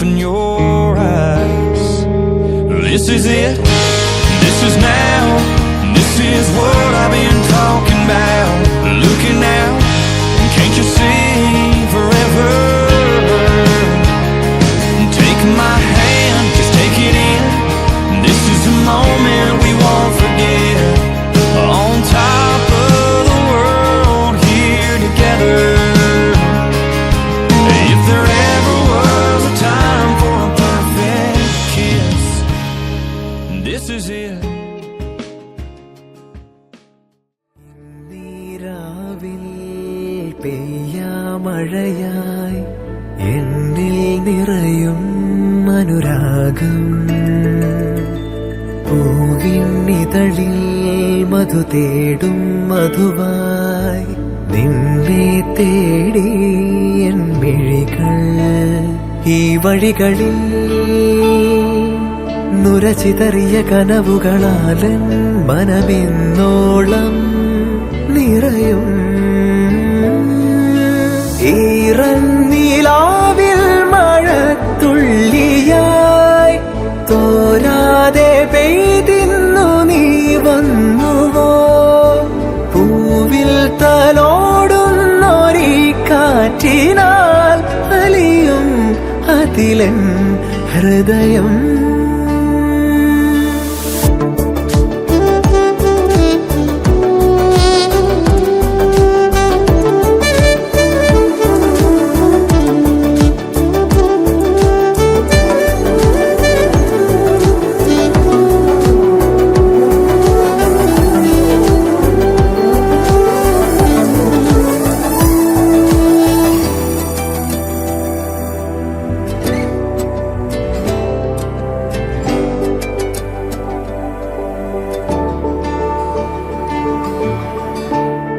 open your eyes. This is it, this is now, this is what I've been talking about. Looking out, can't you see forever? Take my hand, just take it in. This is a moment we won't forget. On top of the world, here together. If there ever was a time for a perfect kiss, this is it. മഴയായി എന്നിൽ നിറയും അനുരാഗം, പൂവിന്നിതളിൽ മധു തേടും മധുവായി നിന്നെ തേടി N മിഴികൾ. ഈ വഴികളിൽ നുരചിതറിയ കനവുകളാലൻ മനമിന്നോളം നിറയും. ഈറന്നിലാവിൽ മഴത്തുള്ളിയായി തോരാതെ പെയ്തിന്നു നീ വന്നുവോ. പൂവിൽ തലോടുന്നൊരീ കാറ്റിനാൽ അലിയും അതിലൻ ഹൃദയം.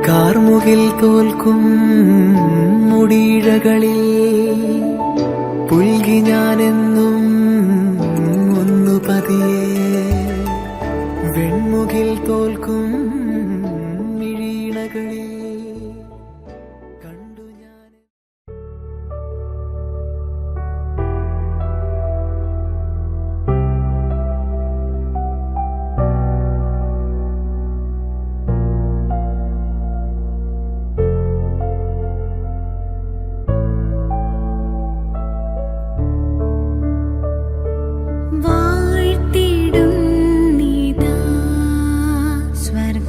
കാർമുകിൽ തോൽക്കും മുടിയിഴകളിൽ പുൽകി ഞാനെന്നും ഒന്നു പതിയെ. വെൺമുകിൽ തോൽക്കും മിഴിയിണകളിൽ കണ്ടു ഞാൻ. വാഴ്ത്തിടും നീതാ സ്വർഗ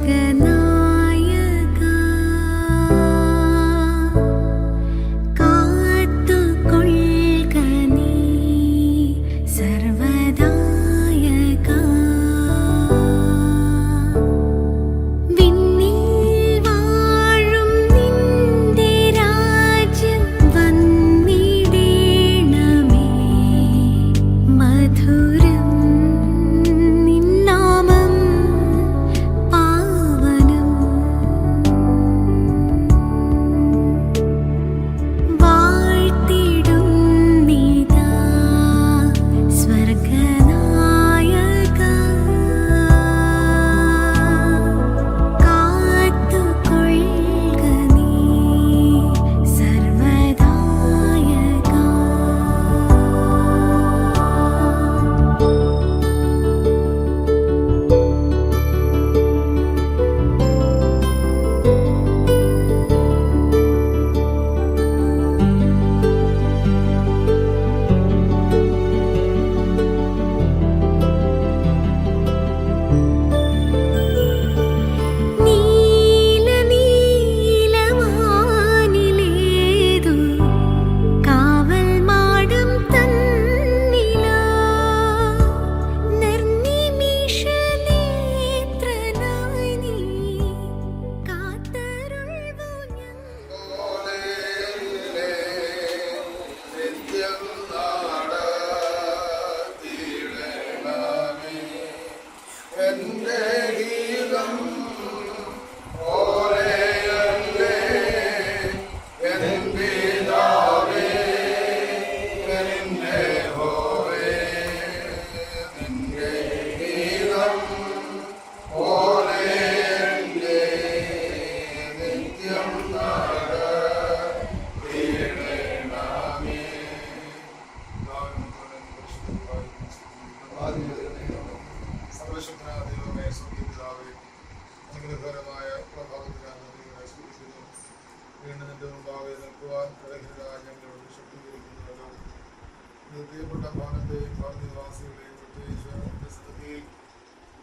പ്രിയപ്പെട്ട ഭവനത്തെയും ഭവനനിവാസികളെയും പ്രത്യേകിച്ച് എൻ്റെ സ്ഥിതിയിൽ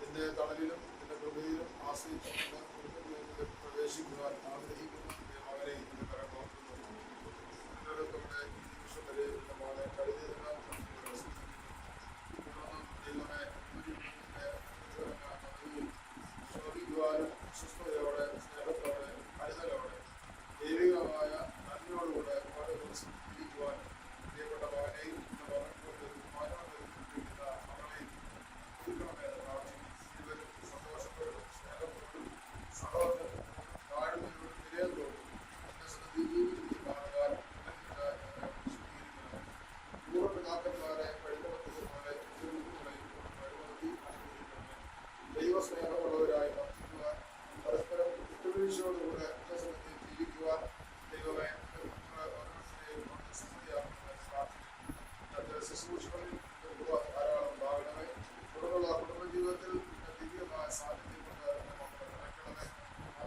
എൻ്റെ തണലിലും എൻ്റെ കൃപയിലും ആശ്രയിച്ചുകൊണ്ട് കുടുംബജീവിതത്തിൽ പ്രവേശിക്കുവാൻ ആഗ്രഹിക്കുന്ന മകനെ എൻ്റെ കരം നോക്കുന്നു. നിങ്ങളൊക്കെ ഈ നിമിഷം വരെ എൻ്റെ മകനെ കരുതിയതിനാൽ ദൈവമേ ശോഭിക്കുവാനും വിശ്വസ്തയോടെ സ്നേഹത്തോടെ കരുതലോടെ ദൈവികമായ നന്ദിയോടുകൂടെ ഓരോ ദിവസം ജീവിക്കുവാനും പ്രിയപ്പെട്ട മകനെയും സന്തോഷത്തോടും സ്നേഹത്തോടും സഹോദരത്തോടും താഴ്മയോടും വിനയത്തോടും ജീവിതത്തിൽ കാണുവാൻ പൂർവ്വപിതാക്കന്മാരെ വഴിനടത്തിയത് പോലെ ദൈവസ്നേഹമുള്ളവരായി വർദ്ധിക്കുവാൻ പരസ്പരം വിട്ടുവീഴ്ചയോടുകൂടെ ഉച്ചസമയത്തിൽ ജീവിക്കുവാൻ ദൈവമേ ഓരോരുത്തരെയും സമ്മതിയാക്കുവാൻ പ്രാർത്ഥിക്കുന്നു. ശുശ്രൂഷകളിൽ ധാരാളം ഉണ്ടാകണമേ. തുടർന്നുള്ള കുടുംബജീവിതത്തിൽ ദിവ്യമായ സാന്നിധ്യം കൊണ്ട് നിറയ്ക്കണമേ.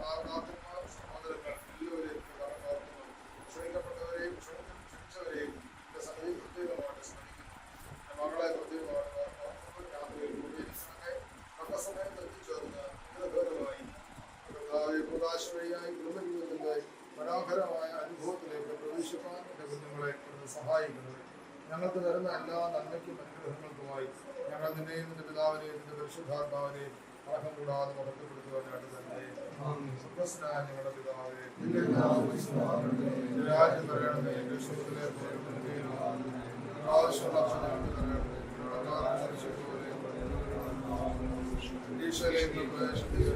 മാതാപിതാക്കന്മാർ സഹോദരങ്ങൾ എല്ലാവരെയും കടന്നു ക്ഷണിക്കപ്പെട്ടവരെയും ക്ഷണിച്ചവരെയും എൻ്റെ സന്നിധി പ്രത്യേകമായിട്ട് സ്മരിക്കുന്നു. മകളെ പ്രത്യേകമായിട്ട് രാത്രിയിൽ കൂടിയിരിക്കണമേ. തക്ക സമയത്ത് എത്തിച്ചേർന്ന് നിരഭേദമായി പ്രകാശ വഴിയായി കുടുംബജീവിതത്തിൻ്റെ മനോഹരമായ അനുഭവത്തിലേക്ക് പ്രവേശിക്കാൻ എൻ്റെ കുഞ്ഞുങ്ങളെ സഹായിക്കുന്നത്. ഞങ്ങൾക്ക് തരുന്ന എല്ലാ നന്മയ്ക്കും അനുഗ്രഹങ്ങൾക്കുമായി ഞങ്ങൾ നിന്നെയും നിന്റെ പിതാവിനെയും നിന്റെ പരിശുദ്ധാത്മാവിനെയും പാഠം കൂടാതെ മഹത്വപ്പെടുത്തുവാനായിട്ട് തന്നെ സ്വർഗ്ഗസ്ഥനായ ഞങ്ങളുടെ പിതാവേ, രാജ്യം തരണമേ, എന്റെ സുഹൃത്തിലെ ആവശ്യമുള്ള അക്ഷരങ്ങൾ തരണമേ. ഈശ്വരേന്ദ്ര പ്രദേശത്തിലെ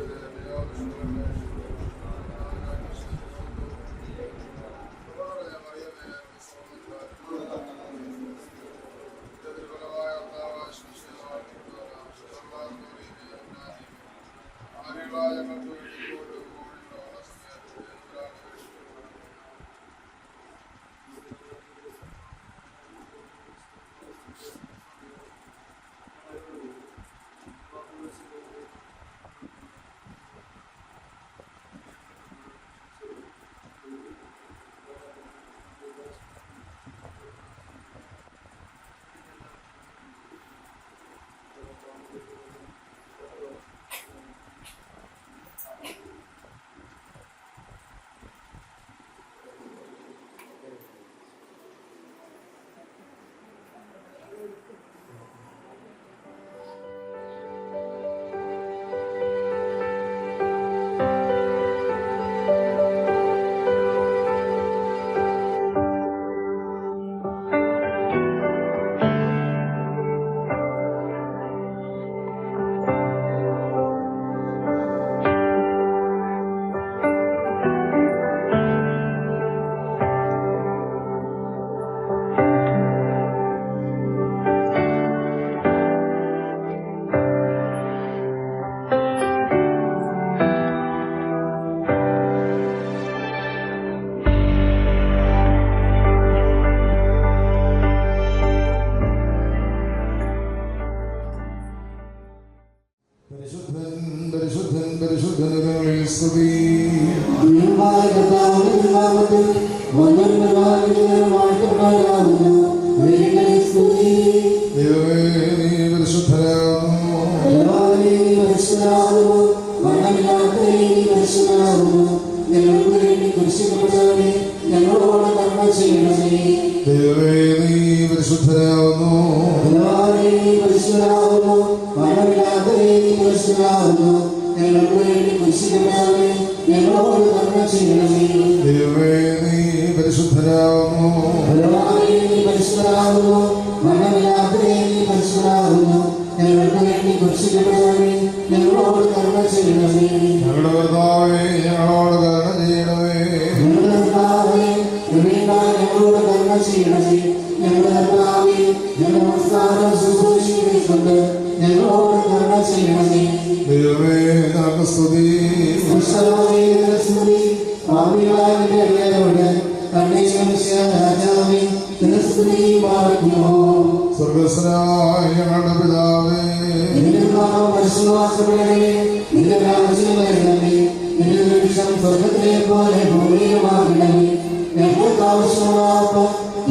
ഞങ്ങൾക്ക് ആവശ്യമുള്ള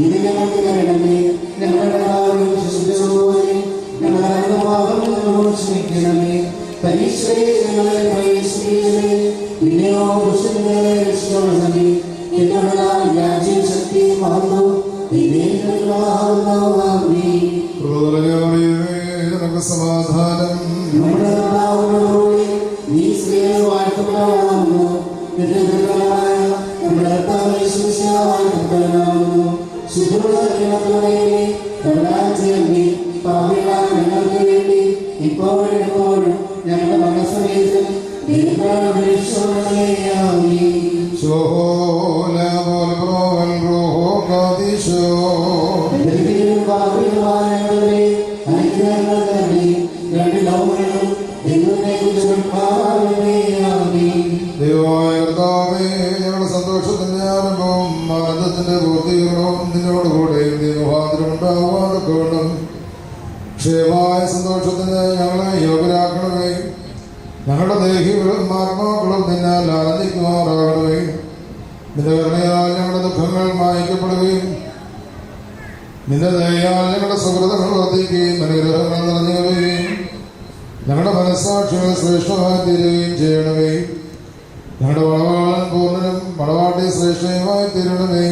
ഇത് ഞങ്ങൾക്ക് തരണമേ. ഞങ്ങളുടെ നിനക്ക് സമാധാനം. ഇപ്പോഴും ഞങ്ങളുടെ മനസ്സമേതും ദൈവമായ കർത്താവേ, ഞങ്ങളുടെ സന്തോഷത്തിന്റെ ആരംഭവും ആനന്ദത്തിന്റെ പൂർത്തീകരണവും നിന്നോടുകൂടെ മുഖാന്തരമുണ്ടാവാതെ കൊണ്ടും ക്ഷേമമായ സന്തോഷത്തിന് ഞങ്ങളെ യോഗ്യരാക്കണമേ. ഞങ്ങളുടെ ദേഹികളും ആത്മാക്കളും നിന്നാൽ ആനന്ദിക്കുമാറാകണമേ. നിന്റെ കരുണയാൽ ഞങ്ങളുടെ ദുഃഖങ്ങൾ മായ്ക്കപ്പെടുകയും നിന്റെ ദയയാൽ ഞങ്ങളുടെ സുഹൃതങ്ങൾ വർദ്ധിക്കുകയും അനുഗ്രഹങ്ങൾ നിറഞ്ഞുകയും ഞങ്ങളുടെ മനസ്സാക്ഷികൾ ശ്രേഷ്ഠമായി തീരുകയും ചെയ്യണമേ. ഞങ്ങളുടെ വളവാളൻ പൂർണ്ണനും മണവാട്ടി ശ്രേഷ്ഠയുമായി തീരണമേ.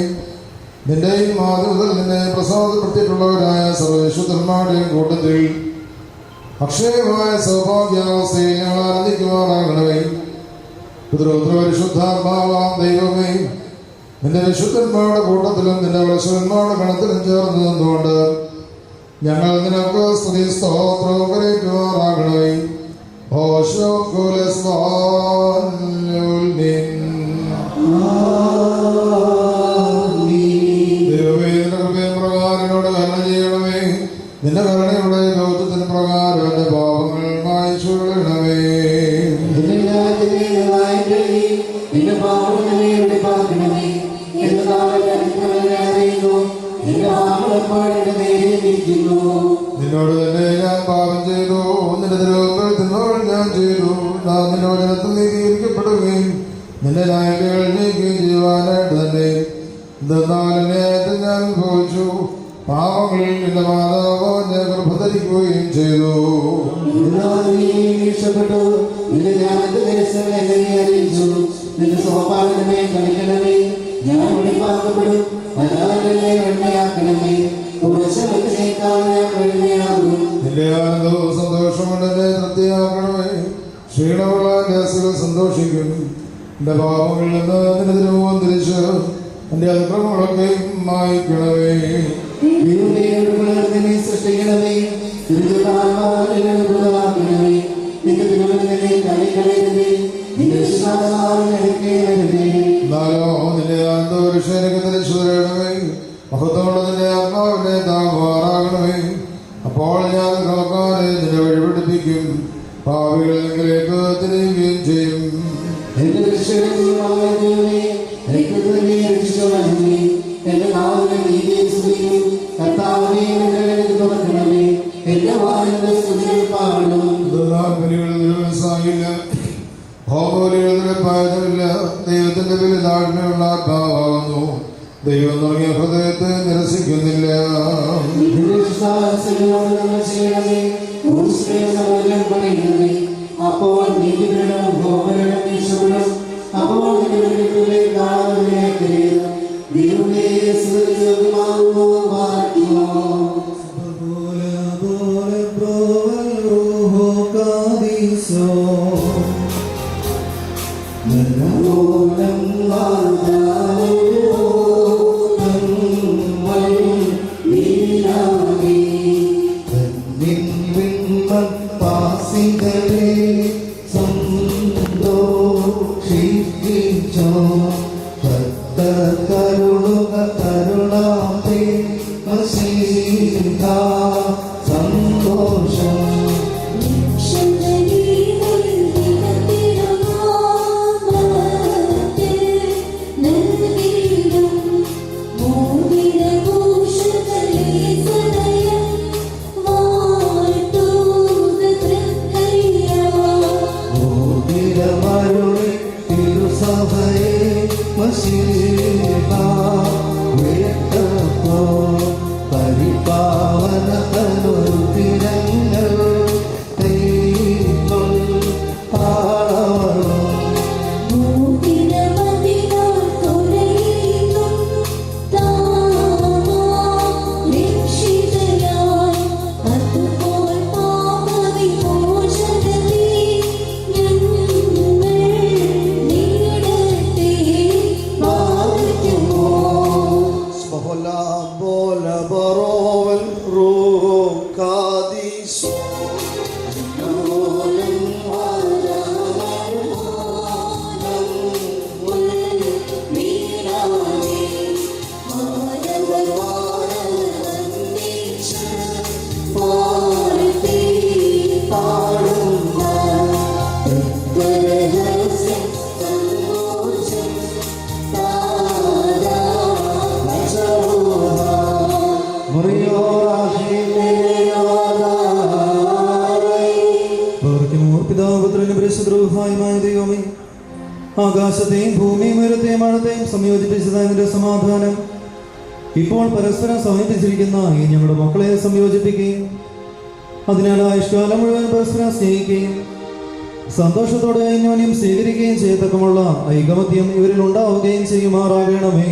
നിന്റെയും മാതൃതൽ നിന്നെ പ്രസാദപ്പെടുത്തിയിട്ടുള്ളവരായ സർവവിശുദ്ധന്മാരുടെയും കൂട്ടത്തിൽ അക്ഷയമായ സൗഭാഗ്യാവസ്ഥയിൽ ഞങ്ങൾ ആനന്ദിക്കുമാറാകണമേ. പുത്രോത്തരപരിശുദ്ധാത്മാവാം ദൈവമേ, നിന്റെ വിശുദ്ധന്മാരുടെ കൂട്ടത്തിലും നിന്റെ വത്സവന്മാരുടെ ഗണത്തിലും ചേർന്ന് നിന്നുകൊണ്ട് ഞങ്ങൾ നിനക്ക് സ്തുതി സ്തോത്രവും കരയറ്റുമാറാകണമേ. ദൈവമേ, നിന്റെ കൃപയും പ്രകാരനോട് കരുണ ചെയ്യണമേ. നിന്റെ കരുണയുടെ ദൗത്യത്തിന് പ്രകാരം എന്റെ പാപങ്ങൾ മായ്ച്ചു കളയണമേ. നിന്നോട് തന്നെ ഞാൻ പാപം ചെയ്തു, നിന്റെ തിരുവങ്ങൾ തിന്മകൾ ഞാൻ ചെയ്തു. നാം നിന്റെ വചനത്തിൽ നീതീകരിക്കപ്പെടുകയും നിന്റെ ന്യായങ്ങൾ നീക്കുകയും ചെയ്യുവാനായിട്ട് തന്നെ നേരത്തെ ഞാൻ അനുഭവിച്ചു. പാവങ്ങളിൽ നിന്റെ മാതാവ് ഞാൻ ഗർഭധരിക്കുകയും ചെയ്തു. നിന്റെ സ്വഭാവമേ കളിക്കണമേ. ഞാൻ വെളിപ്പാക്കപ്പെടും, എണ്ണയാക്കണമേ. നിന്റെ ആനന്ദവും സന്തോഷവും എന്നെ തൃപ്തിയാക്കണമേ. ക്ഷീണമുള്ള ഗ്യാസുകൾ സന്തോഷിക്കും. എന്റെ പാപങ്ങളിൽ നിന്ന് നിന്റെ തിരുമുഖം തിരിച്ച് എന്റെ അതിക്രമങ്ങളൊക്കെ മായ്ക്കണമേ. സൃഷ്ടിക്കണമേ. എന്നാലോ നിന്റെ ആനന്ദപുരുഷനക്ക് തിരിച്ചു തരണമേ. മഹത്വമുള്ള നിന്റെ ആത്മാവിനെ താങ്ങുമാറാകണമേ. അപ്പോൾ ഞാൻ കളക്കാരെ നിന്നെ വഴിപഠിപ്പിക്കും, ഭാവികളിലേക്ക് തിരിയുകയും ചെയ്യും. ദൈവത്തിന്റെ പേര് താഴ്മയുള്ള ആത്മാവാകുന്നു. ദൈവം തുടങ്ങിയ ഹൃദയത്തെ നിരസിക്കുന്നില്ല. അപ്പോൾ പിതാപുത്രനും പരിശുദ്ധമായ ദൈവമേ, ആകാശത്തെയും ഭൂമിയും ഉയരത്തെയും ആഴത്തെയും സംയോജിപ്പിച്ചതിന്റെ സമാധാനം ഇപ്പോൾ പരസ്പരം സമീപിച്ചിരിക്കുന്ന ഈ ഞങ്ങളുടെ മക്കളെ സംയോജിപ്പിക്കുകയും അതിനാൽ ആയുഷ്കാലം മുഴുവൻ പരസ്പരം സ്നേഹിക്കുകയും സന്തോഷത്തോടെ അന്യോന്യം സ്വീകരിക്കുകയും ചെയ്യത്തക്കമുള്ള ഐകമത്യം ഇവരിൽ ഉണ്ടാവുകയും ചെയ്യുമാറാകണമേ.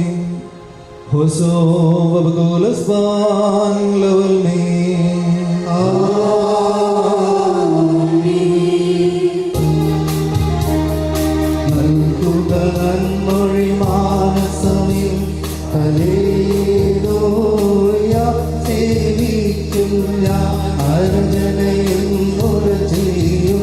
മൊഴി മാനസമിൽ സേവിക്കില്ല അർജനയും ചെയ്യും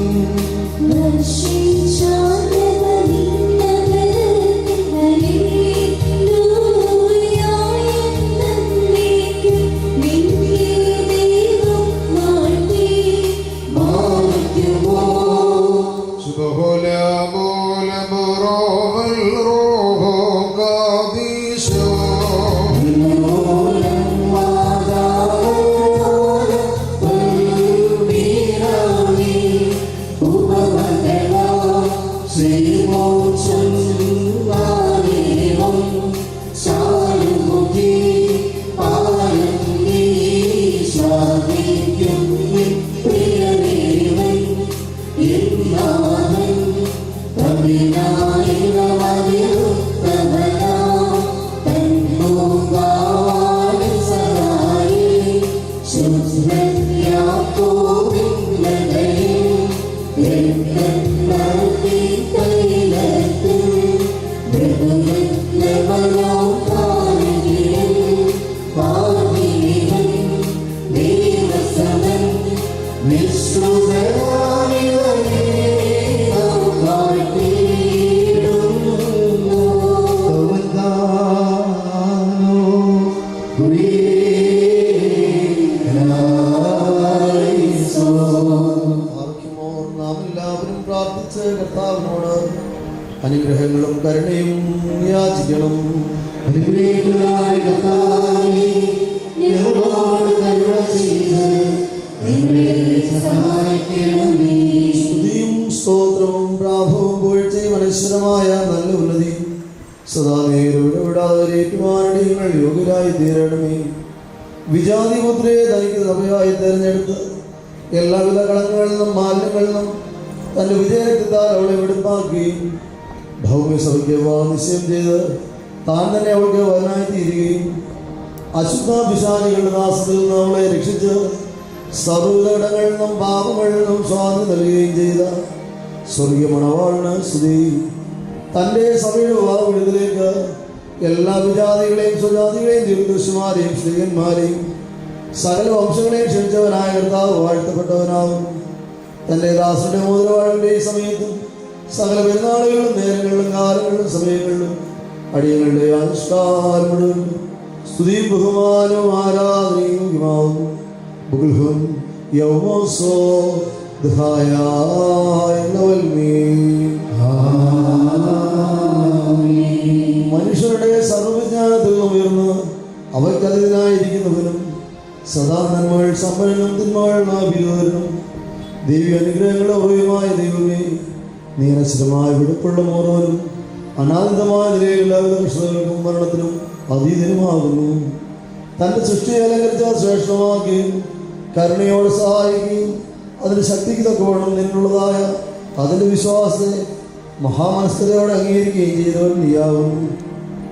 അനുഗ്രഹങ്ങളും കരുണയും യാചിക്കണം. സ്തുതിയും സ്തോത്രവും പ്രാഭവും പുകഴ്ചയും അനശ്വരമായ നല്ല ഉന്നതി സദാ നേരിടാതെ ഏറ്റുമാനടിയങ്ങൾ യോഗ്യരായി തീരണമേ. വിജാതിപുത്രയെ തനിക്ക് സഭയായി തെരഞ്ഞെടുത്ത് എല്ലാവിധ കളങ്ങളിൽ നിന്നും മാലിന്യങ്ങളിൽ നിന്നും തന്റെ വിജയരക്തത്താൽ അവളെ വെടുപ്പാക്കുകയും ഭൗമ്യസഭയ്ക്ക് നിശ്ചയം ചെയ്ത് താൻ തന്നെ അവൾക്ക് വരനായി തീരുകയും അശുദ്ധാഭിഷാദികളുടെ ദാസത്തിൽ നിന്ന് അവളെ രക്ഷിച്ച് സർവ്വതടങ്ങളിൽ നിന്നും പാപങ്ങളിൽ നിന്നും സ്വാതന്ത്ര്യം നൽകുകയും ചെയ്ത സ്വർഗീയ മണവാളിന് സ്തുതി. തൻ്റെ സഭയുടെ വിവാഹത്തിലേക്ക് എല്ലാ വിജാതികളെയും സ്വജാതികളെയും ദീർഘദർശിമാരെയും ശ്രീകന്മാരെയും സകല വംശങ്ങളെയും ക്ഷണിച്ചവനായ കർത്താവ് വാഴ്ത്തപ്പെട്ടവനാകും. തൻ്റെ ദാസന്റെ മോതിരവാഴിന്റെ ഈ സമയത്തും സകല പെരുന്നാളുകളിലും നേരങ്ങളിലും കാലങ്ങളിലും സമയങ്ങളിലും അടിയങ്ങളുടെ അനുഷ്ഠാനം മുഴുവൻ സ്തുതിയും ബഹുമാനവും ആരാധനയും ബുൽഹും യൗമോസോ മനുഷ്യരുടെ സർവ്വജ്ഞാനത്തിൽ നിന്നും ഉയർന്ന് അവയ്ക്കതിനായിരിക്കുന്നവനും സദാ നന്മകൾ സമ്പന്നനും തിന്മകൾ നാഭിതനും ദൈവീയ അനുഗ്രഹങ്ങളുടെ ഉറവിടമായ ദൈവമേ, നീ അനശ്വരമായ വെടുപ്പുള്ള മോർവനും അനാദിതമായ നിലയിൽ എല്ലാവിധ കൃഷ്ണകൾക്കും മരണത്തിനും അതീതനുമാകുന്നു. തൻ്റെ സൃഷ്ടിയെ അലങ്കരിച്ച ശ്രേഷ്ഠമാക്കുകയും കരുണയോടെ സഹായിക്കുകയും അതിൻ്റെ ശക്തിക്ക് തക്കവണ്ണം നിന്നുള്ളതായ അതിൻ്റെ വിശ്വാസത്തെ മഹാമനസ്കതയോടെ അംഗീകരിക്കുകയും ചെയ്തവൻ നീയാകുന്നു.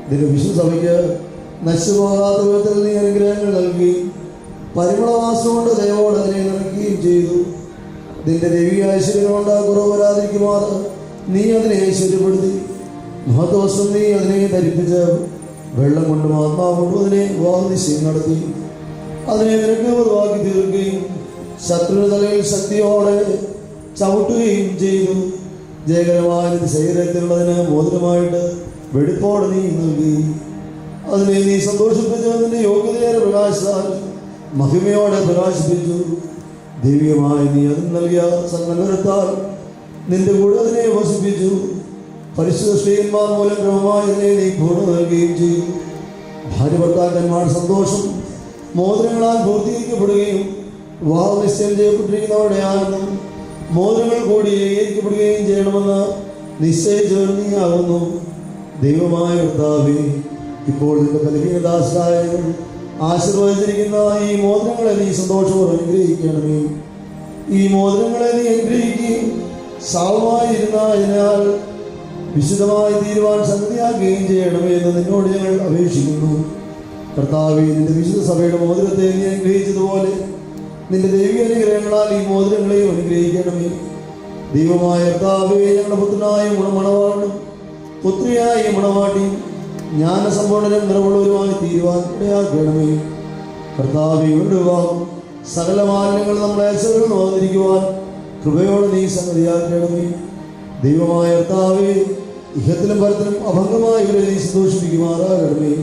നിന്റെ വിശുദ്ധസഭയ്ക്ക് നശിച്ചുപോകാത്ത വിധത്തിൽ നീ അനുഗ്രഹങ്ങൾ നൽകുകയും പരിമളവാസം കൊണ്ട് ദയവോടെ അതിനെ നിറയ്ക്കുകയും ചെയ്തു. നിന്റെ ദൈവിക ഐശ്വര്യം കൊണ്ട് കുറവ് വരാതിരിക്കുമാർ നീ അതിനെ ഐശ്വര്യപ്പെടുത്തി. മഹത്വസം നീ അതിനെ ധരിപ്പിച്ച് വെള്ളം കൊണ്ടും ആത്മാവ് കൊണ്ടും അതിനെ വാഗ്നിശ്ചയം നടത്തി. അതിനെ നിനക്ക് പൊതുവാക്കി തീർക്കുകയും ശത്രു തലയിൽ ശക്തിയോടെ ചവിട്ടുകയും ചെയ്തു. ജയകരമായ ശരീരത്തിലുള്ളതിന് മോതിരമായിട്ട് വെടിപ്പോടെ നീ നൽകി. അതിനെ നീ സന്തോഷിപ്പിച്ചതിൻ്റെ യോഗ്യതയേറെ പ്രകാശിച്ചാൽ മഹിമയോടെ പ്രകാശിപ്പിച്ചു. ദൈവികമായി നീ അതിന് നൽകിയ സങ്കല്പത്താൽ നിന്റെ കൂടെ അതിനെ വസിപ്പിച്ചു. പരിശുദ്ധ ശ്രീയന്മാർ മൂലം ക്രമമായി അതിനെ നീ പൂർണ്ണ നൽകുകയും ചെയ്തു. ഭാര്യ ഭർത്താക്കന്മാർ സന്തോഷം മോതിരങ്ങളാൽ പൂർത്തീകരിക്കപ്പെടുകയും വിവാഹ നിശ്ചയം ചെയ്യപ്പെട്ടിരിക്കുന്നവരുടെ ആനന്ദം മോതിരങ്ങൾ കൂടി ഏകീകരിക്കപ്പെടുകയും ചെയ്യണമെന്ന് നിശ്ചയിച്ചവർ നീയാകുന്നു. ദൈവമായ കർത്താവേ, ഇപ്പോൾ നിന്റെ ബലഹീനദാസരായവർ ആശീർവദിച്ചിരിക്കുന്ന ഈ മോതിരങ്ങളെ നീ സന്തോഷപൂർവ്വം അനുഗ്രഹിക്കണമേ. ഈ മോതിരങ്ങളെ നീ അനുഗ്രഹിക്കുകയും സാവുമായിരുന്നതിനാൽ വിശുദ്ധമായി തീരുവാൻ സംഗതിയാക്കുകയും ചെയ്യണമേ എന്ന് നിന്നോട് ഞങ്ങൾ അപേക്ഷിക്കുന്നു. കർത്താവേ, നിന്റെ വിശുദ്ധ സഭയുടെ മോതിരത്തെ നീ അനുഗ്രഹിച്ചതുപോലെ നിന്റെ ദൈവിക അനുഗ്രഹങ്ങളാൽ ഈ മോതിരങ്ങളെയും അനുഗ്രഹിക്കണമേ. ദൈവമായ കർത്താവേ, ഞങ്ങളുടെ പുത്രനായ ഗുണമണവാളനും പുത്രിയായ മണവാട്ടിയും ജ്ഞാനസമ്പൂർണ്ണനും നിറവുള്ളവരുമായി തീരുവാൻ ഇടയാക്കണമേ. കർത്താവേ, ഇവരുടെ വിവാഹം സകല മാലിന്യങ്ങൾ നമ്മളെ അയച്ചവരിൽ വന്നിരിക്കുവാൻ കൃപയോടെ നീ സംഗതിയാക്കണമേ. ദൈവമായ കർത്താവേ, ഇഹത്തിലും പരത്തിലും അഭംഗമായി ഇവരെ നീ സന്തോഷിപ്പിക്കുമാറാകണമേ.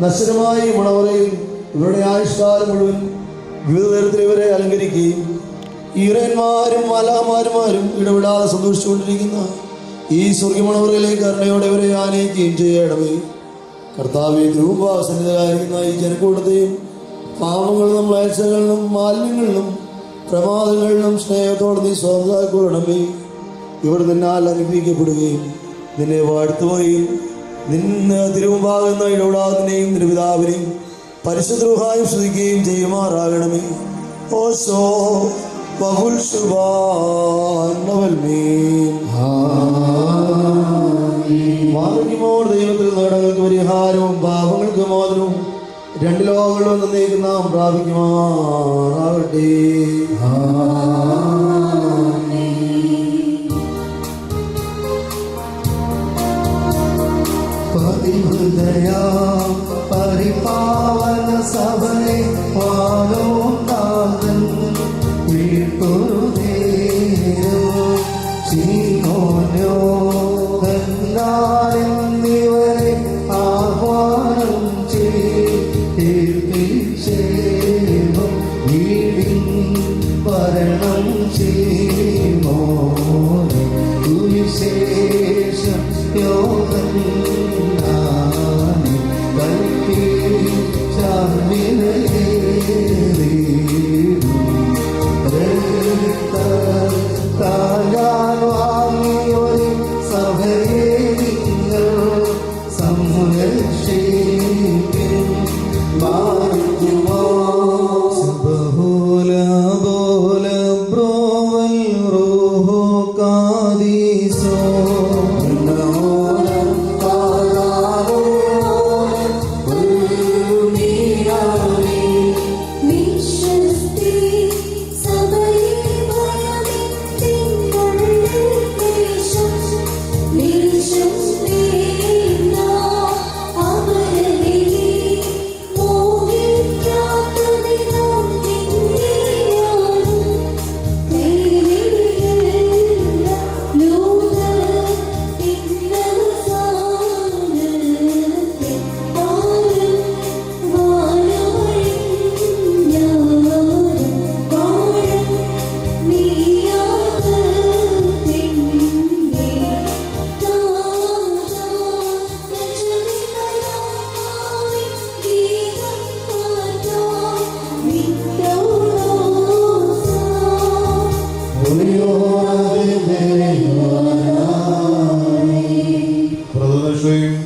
നശ്വരമായ ഈ മണവറയിൽ ഇവരുടെ ആയുഷ്കാലം മുഴുവൻ വിവിധ തരത്തിൽ ഇവരെ അലങ്കരിക്കുകയും ഈറന്മാരും മാലാമാരുമാരും ഇടപെടാതെ സന്തോഷിച്ചുകൊണ്ടിരിക്കുന്ന ഈ സ്വർഗമണവറയിലേക്ക് കരുണയോടെ ഇവരെ ആനയിക്കുകയും ചെയ്യണമേ. കർത്താവേ, ധ്രുവസന്നിധരായിരിക്കുന്ന ഈ ജനക്കൂട്ടത്തെയും പാപങ്ങളിൽ നിന്നും അയച്ചകളിൽ നിന്നും മാലിന്യങ്ങളിലും പ്രമാദങ്ങളിലും സ്നേഹത്തോടെ നീ സ്വന്തമാക്കണമേ. ഇവർ നിന്നാൽ അനുഗ്രഹിക്കപ്പെടുകയും നിന്നെ വാഴ്ത്തുകയും നിന്ന് തിരുമുമ്പാകുന്ന ഇടപെടാതിനെയും നിന്റെ പിതാവിനെയും പരിശുദ്ധരുഹായും സ്തുതിക്കുകയും ചെയ്യുമാറാകണമേ. ഓശോ ബഹുൽ മാറിക്കുമ്പോൾ ദൈവത്തിൽ നേടങ്ങൾക്ക് പരിഹാരവും പാപങ്ങൾക്ക് മോചനവും രണ്ട് ലോകങ്ങളും എന്നേക്കും നാം പ്രാപിക്കുമാറാകട്ടെ. പരിപാവന സഭയെ വാലോകാന്തൻ വീട്ടൊരു നേരം എന്നിവരെ ആഹ്വാനം ചെയ്യും വീടിൻ ഭരണം ചെയ്യുമോ വിശേഷം യോഗം താൻ വാങ്ങിയൊരു സഭയെ നിങ്ങൾ സംരക്ഷിക്കും. മാറുമോ ബഹുല ബോല ബ്രോവൽ റോഹോ കാദീസോ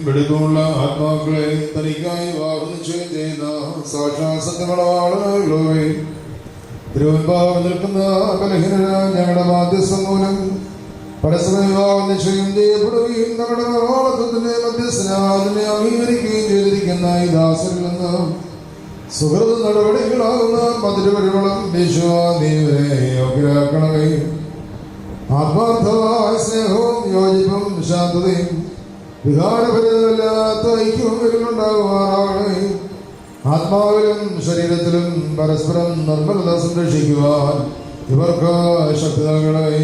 വെടുപ്പമുള്ള ആത്മാക്കളെ തനിക്കായി വാഹനിശ്ചയം ചെയ്യുന്ന സാക്ഷാത് സത്യമളവാളനായുള്ളവേ, തിരുവൻപാവ് നിൽക്കുന്ന ബലഹീനരായ ഞങ്ങളുടെ മാധ്യസ്ഥം മൂലം പരസ്പര വിവാഹം നിശ്ചയം ചെയ്യപ്പെടുകയും നമ്മുടെ മലയാളത്വത്തിന്റെ മധ്യസ്ഥനാഥനെ അംഗീകരിക്കുകയും ചെയ്തിരിക്കുന്ന ഈ ദാസരിൽ നിന്ന് സുഹൃത നടപടികളാകുന്ന മധുരപരിമളം വിശ്വാദീവരെ യോഗ്യരാക്കണമേ. ആത്മാർത്ഥമായ സ്നേഹവും യോജിപ്പും ശാന്തതയും വികാരഭരിതമല്ലാത്ത ഐക്യവും ഇവരിലുണ്ടാകുവാനാകണമേ. ആത്മാവിലും ശരീരത്തിലും പരസ്പരം നിർമ്മലത സംരക്ഷിക്കുവാൻ ഇവർക്ക് ശക്തി നൽകണമേ.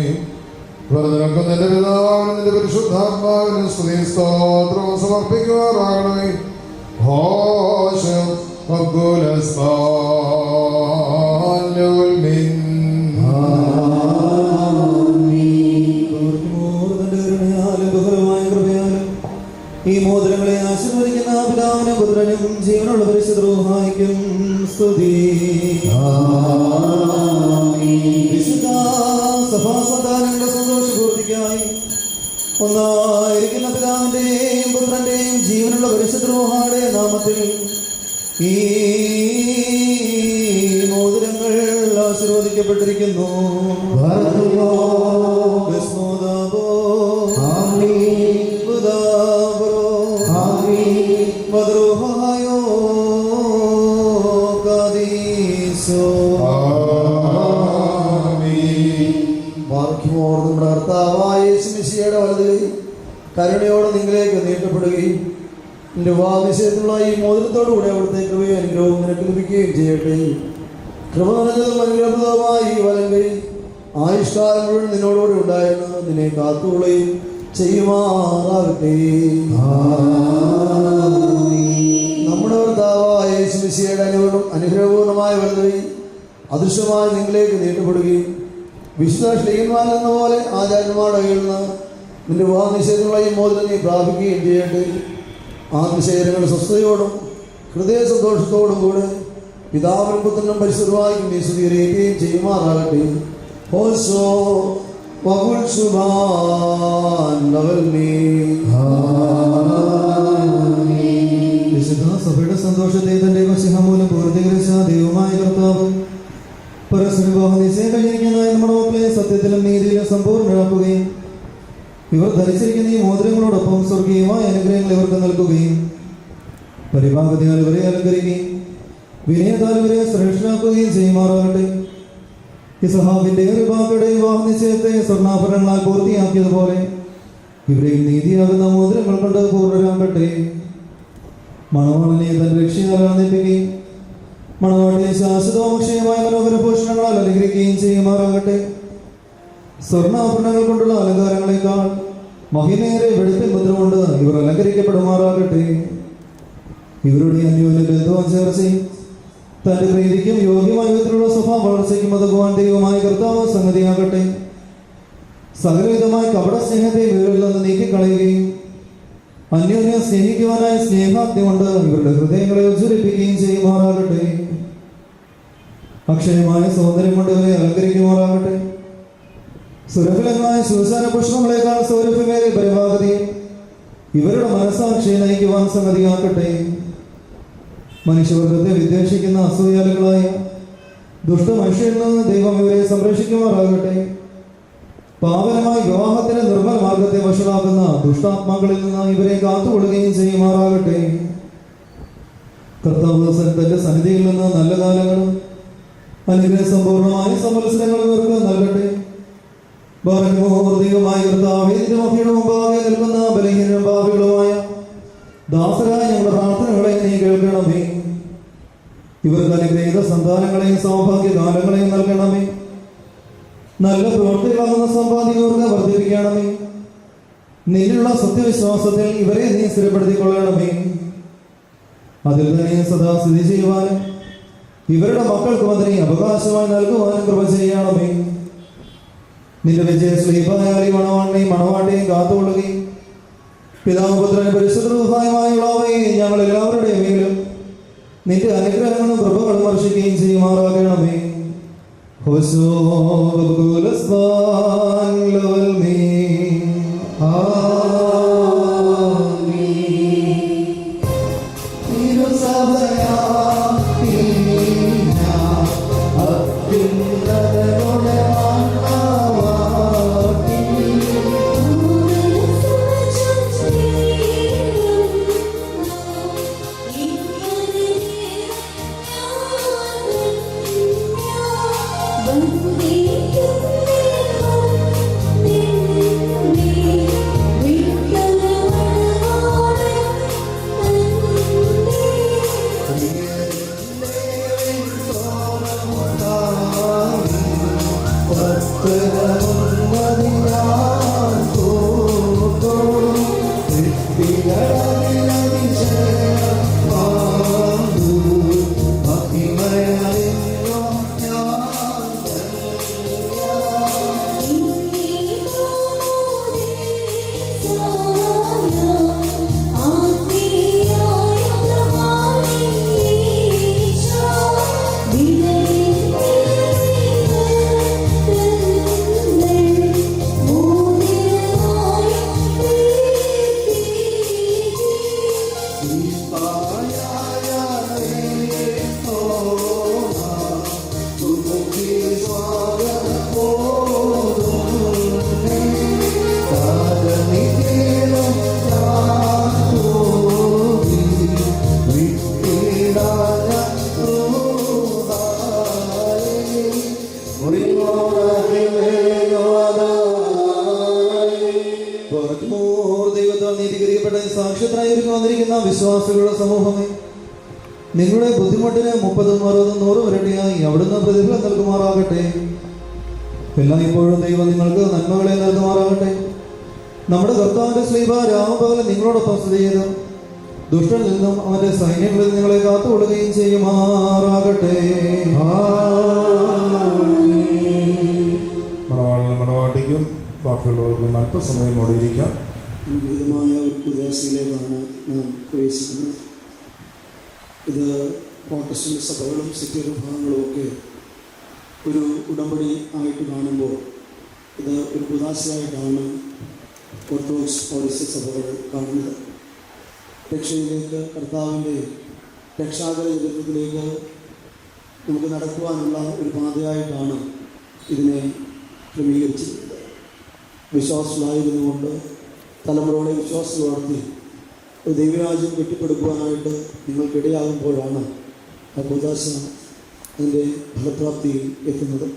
ഇവർ നിനക്കും നിന്റെ പിതാവിനും നിന്റെ പരിശുദ്ധാത്മാവിനും സ്തുതി സ്തോത്രവും സമർപ്പിക്കുവാനാകണമേ. ഈ മോതിരങ്ങളെ ആശീർവദിക്കുന്ന പിതാവിനും പുത്രനും ജീവനുള്ള പരിശുദ്ധ റൂഹായിക്കും സ്തുതി. ഈ മോതിരങ്ങൾ ആശീർവദിക്കപ്പെട്ടിരിക്കുന്നു. നമ്മുടെ കർത്താവായ യേശുമിശിഹയുടെ വലത് കരുണയോടെ നിങ്ങളിലേക്ക് നീട്ടപ്പെടുകയും നിന്റെ വാദിശയത്തിലുള്ള ഈ മോതിരത്തോടുകൂടെ അവിടുത്തെ കൃപയും അനുഗ്രഹവും നിനക്ക് ലഭിക്കുകയും ചെയ്യട്ടെ. കൃപ നിറഞ്ഞതും അനുഗ്രഹപ്രദമായി ഈ വലം കൈ ആയുഷ്കാലം മുഴുവൻ നിന്നോടുകൂടി ഉണ്ടായിരുന്നു നിന്നെ കാത്തുകൊള്ളുകയും ചെയ്യുമാറാകട്ടെ. നമ്മുടെ കർത്താവായ യേശുമിശിഹയുടെ അനുഗ്രഹപൂർണമായ വലത് കൈ അദൃശ്യമായി നിങ്ങളിലേക്ക് നീട്ടപ്പെടുകയും വിശുദ്ധ ശ്ലീഹന്മാരിൽ എന്ന പോലെ ആചാര്യന്മാരുടെ കയ്യിൽ നിന്ന് നിന്റെ വിവാഹ നിഷേധമുള്ള ഈ മോതിരം നീ പ്രാപിക്കുകയും ചെയ്യട്ടെ. ആ നിഷേധങ്ങളുടെ സ്വസ്ഥതയോടും ഹൃദയ സന്തോഷത്തോടും കൂടെ പിതാവിനും പുത്രനും പരിശുദ്ധമായും നീ സ്തുതിക്കുകയും ചെയ്യുമാറാകട്ടെ. വിശുദ്ധ സഭയുടെ സന്തോഷത്തെ തന്റെ മൂലം പൂർത്തീകരിച്ച ദൈവമായ കർത്താവ് പരസ്പര വിവാഹ നിശ്ചയം കഴിഞ്ഞിരിക്കുന്നതായി നമ്മുടെ മക്കളെ സത്യത്തിലും നീതിയിലും സമ്പൂർണ്ണരാക്കുകയും ഇവർ ധരിച്ചിരിക്കുന്ന ഈ മോതിരങ്ങളോടൊപ്പം സ്വർഗീയമായ അനുഗ്രഹങ്ങൾ ഇവർക്ക് നൽകുകയും പരിഭാഗതയാൽ ഇവരെ അലങ്കരിക്കുകയും വിനയത്താൽ ഇവരെ ശ്രേഷ്ഠരാക്കുകയും ചെയ്യുമാറാകട്ടെ. ഇസഹാബിന്റെ റിബാക്കയുടെ വിവാഹ നിശ്ചയത്തെ സ്വർണ്ണാഭരണങ്ങളാൽ പൂർത്തിയാക്കിയതുപോലെ ഇവരെയും നീതിയാകുന്ന മോതിരങ്ങൾ കൊണ്ട് പൂർണ്ണരാകട്ടെ. മണവാളനെ തന്റെ രക്ഷയാൽ ആനന്ദിപ്പിക്കുകയും മണവാട്ടിയെ ശാശ്വതമോക്ഷയമായ മനോഹര ഭൂഷണങ്ങളാൽ അനുഗ്രഹിക്കുകയും ചെയ്യുമാറാകട്ടെ. സ്വർണ്ണാഭരണങ്ങൾ കൊണ്ടുള്ള അലങ്കാരങ്ങളെക്കാൾ മഹിമേറെ വെളുപ്പിൻ മുദ്ര കൊണ്ട് ഇവർ അലങ്കരിക്കപ്പെടുമാറാകട്ടെ. ഇവരുടെ അന്യോന്യ ബന്ധവും ചേർച്ചയും തന്റെ പ്രീതിക്കും യോഗ്യമായ വിധത്തിലുള്ള സ്വഭാവ വളർച്ചയ്ക്കും അതുവാൻ ദൈവമായ കർത്താവ് സംഗതിയാകട്ടെ. സകലവിധമായ കപട സ്നേഹത്തെ ഇവരിൽ നിന്ന് നീക്കിക്കളയുകയും അന്യോന്യം സ്നേഹിക്കുവാനായ സ്നേഹാഗ്നി കൊണ്ട് ഇവരുടെ ഹൃദയങ്ങളെ ഉജ്ജ്വലിപ്പിക്കുകയും ചെയ്യുമാറാകട്ടെ. അക്ഷയമായ സൗന്ദര്യം കൊണ്ട് ഇവരെ അലങ്കരിക്കുമാറാകട്ടെ. സുരഭിലമായ ശൂശാന പുഷ്പങ്ങളെക്കാൾ സൗരഭ്യമേറിയ പരിഭാഗതയും ഇവരുടെ മനസ്സാക്ഷിയെ നയിക്കുവാൻ സംഗതിയാക്കട്ടെ. മനുഷ്യവർഗത്തെ വിദ്വേഷിക്കുന്ന അസൂയാലുകളായ ദുഷ്ടമനുഷ്യരിൽ നിന്ന് ദൈവം ഇവരെ സംരക്ഷിക്കുമാറാകട്ടെ. പാവനമായ വിവാഹത്തിന്റെ നിർമ്മല മാർഗത്തെ വഷളാക്കുന്ന ദുഷ്ടാത്മാക്കളിൽ നിന്ന് ഇവരെ കാത്തുകൊള്ളുകയും ചെയ്യുമാറാകട്ടെ. കർത്താവ് തന്റെ സന്നിധിയിൽ നിന്ന് നല്ല കാലങ്ങളും അനുഗ്രഹ സമ്പൂർണമായ സംവത്സരങ്ങളും ഇവർക്ക് നൽകട്ടെ. ദൈവമായ കർത്താവേ, നിന്റെ മഹിയുടെ മുമ്പാകെ നിൽക്കുന്ന ബലഹീനരും പാപികളുമായ ദാസരായ ഞങ്ങളുടെ പ്രാർത്ഥനകളെ നീ കേൾക്കണമേ. ഇവർക്ക് അനുഗ്രഹീത സന്താനങ്ങളെയും സൗഭാഗ്യകാലങ്ങളെയും നൽകണമേ. നല്ല പ്രവൃത്തികളാകുന്ന സമ്പാദികർക്ക് വർദ്ധിപ്പിക്കണമേ. നിന്നുള്ള സത്യവിശ്വാസത്തിൽ ഇവരെ നീ സ്ഥിരപ്പെടുത്തിക്കൊള്ളണമേ. അതിൽ തന്നെ സദാ സ്ഥിതി ചെയ്യുവാനും ഇവരുടെ മക്കൾക്കും അതിനെ അവകാശമായി നൽകുവാനും കൃപ ചെയ്യണമേ. നിന്റെ വിജയ ശ്രീപായാലി മണവാണിനെയും മണവാട്ടിയെയും കാത്തുകൊള്ളുകയും പിതാപുത്രന് പരിശുദ്ധമായുള്ളവയെ ഞങ്ങൾ എല്ലാവരുടെയും മേലും നിന്റെ അനുഗ്രഹങ്ങളും കൃപകളും വർഷിക്കുകയും ചെയ്യുമാറാകണമേ. വന്നിരിക്കുന്ന വിശ്വാസികളുടെ സമൂഹമേ, നിങ്ങളുടെ ബുദ്ധിമുട്ടിന് 30, 60, 100 ഇരട്ടിയായി അവിടുന്ന് പ്രതിഫലം നൽകുമാറാകട്ടെ. എല്ലാം ഇപ്പോഴും ദൈവം നിങ്ങൾക്ക് നന്മകളെ നൽകുമാറാകട്ടെ. നമ്മുടെ കർത്താവിന്റെ ശ്ലീബ രാമപകൽ നിങ്ങളോടൊപ്പം സ്ഥിതി ചെയ്ത് ദുഷ്ടനിൽ നിന്നും അവന്റെ സൈന്യങ്ങളിൽ നിങ്ങളെ കാത്തുകൊള്ളുകയും ചെയ്യുമാറാകട്ടെ. മണവാട്ടിക്കും ബാക്കിയുള്ളവർക്കും അല്പസമയം ഓടിയിരിക്കാം. വിധമായ ഒരു ഉദാസിയിലേക്കാണ് നാം പ്രവേശിക്കുന്നത്. ഇത് പ്രോട്ടസ്റ്റന്റ് സഭകളും സെക്യുലർ വിഭാഗങ്ങളും ഒക്കെ ഒരു ഉടമ്പടി ആയിട്ട് കാണുമ്പോൾ ഇത് ഒരു ഉദാസിയായിട്ടാണ് ഓർത്തഡോക്സ് പൗരസ്ത്യ സഭകൾ കാണുന്നത്. രക്ഷയിലേക്ക്, കർത്താവിൻ്റെ രക്ഷാകര യുഗത്തിലേക്ക് നമുക്ക് നടക്കുവാനുള്ള ഒരു പാതയായിട്ടാണ് ഇതിനെ ക്രമീകരിച്ചിരിക്കുന്നത്. വിശ്വാസത്തിലായിരുന്നുകൊണ്ട് തലമുറകളെ വിശ്വാസം വളർത്തി ഒരു ദൈവരാജ്യം കെട്ടിപ്പടുക്കുവാനായിട്ട് നിങ്ങൾക്കിടയാകുമ്പോഴാണ് ആ കൂദാശ അതിൻ്റെ ഫലപ്രാപ്തിയിൽ എത്തുന്നത്.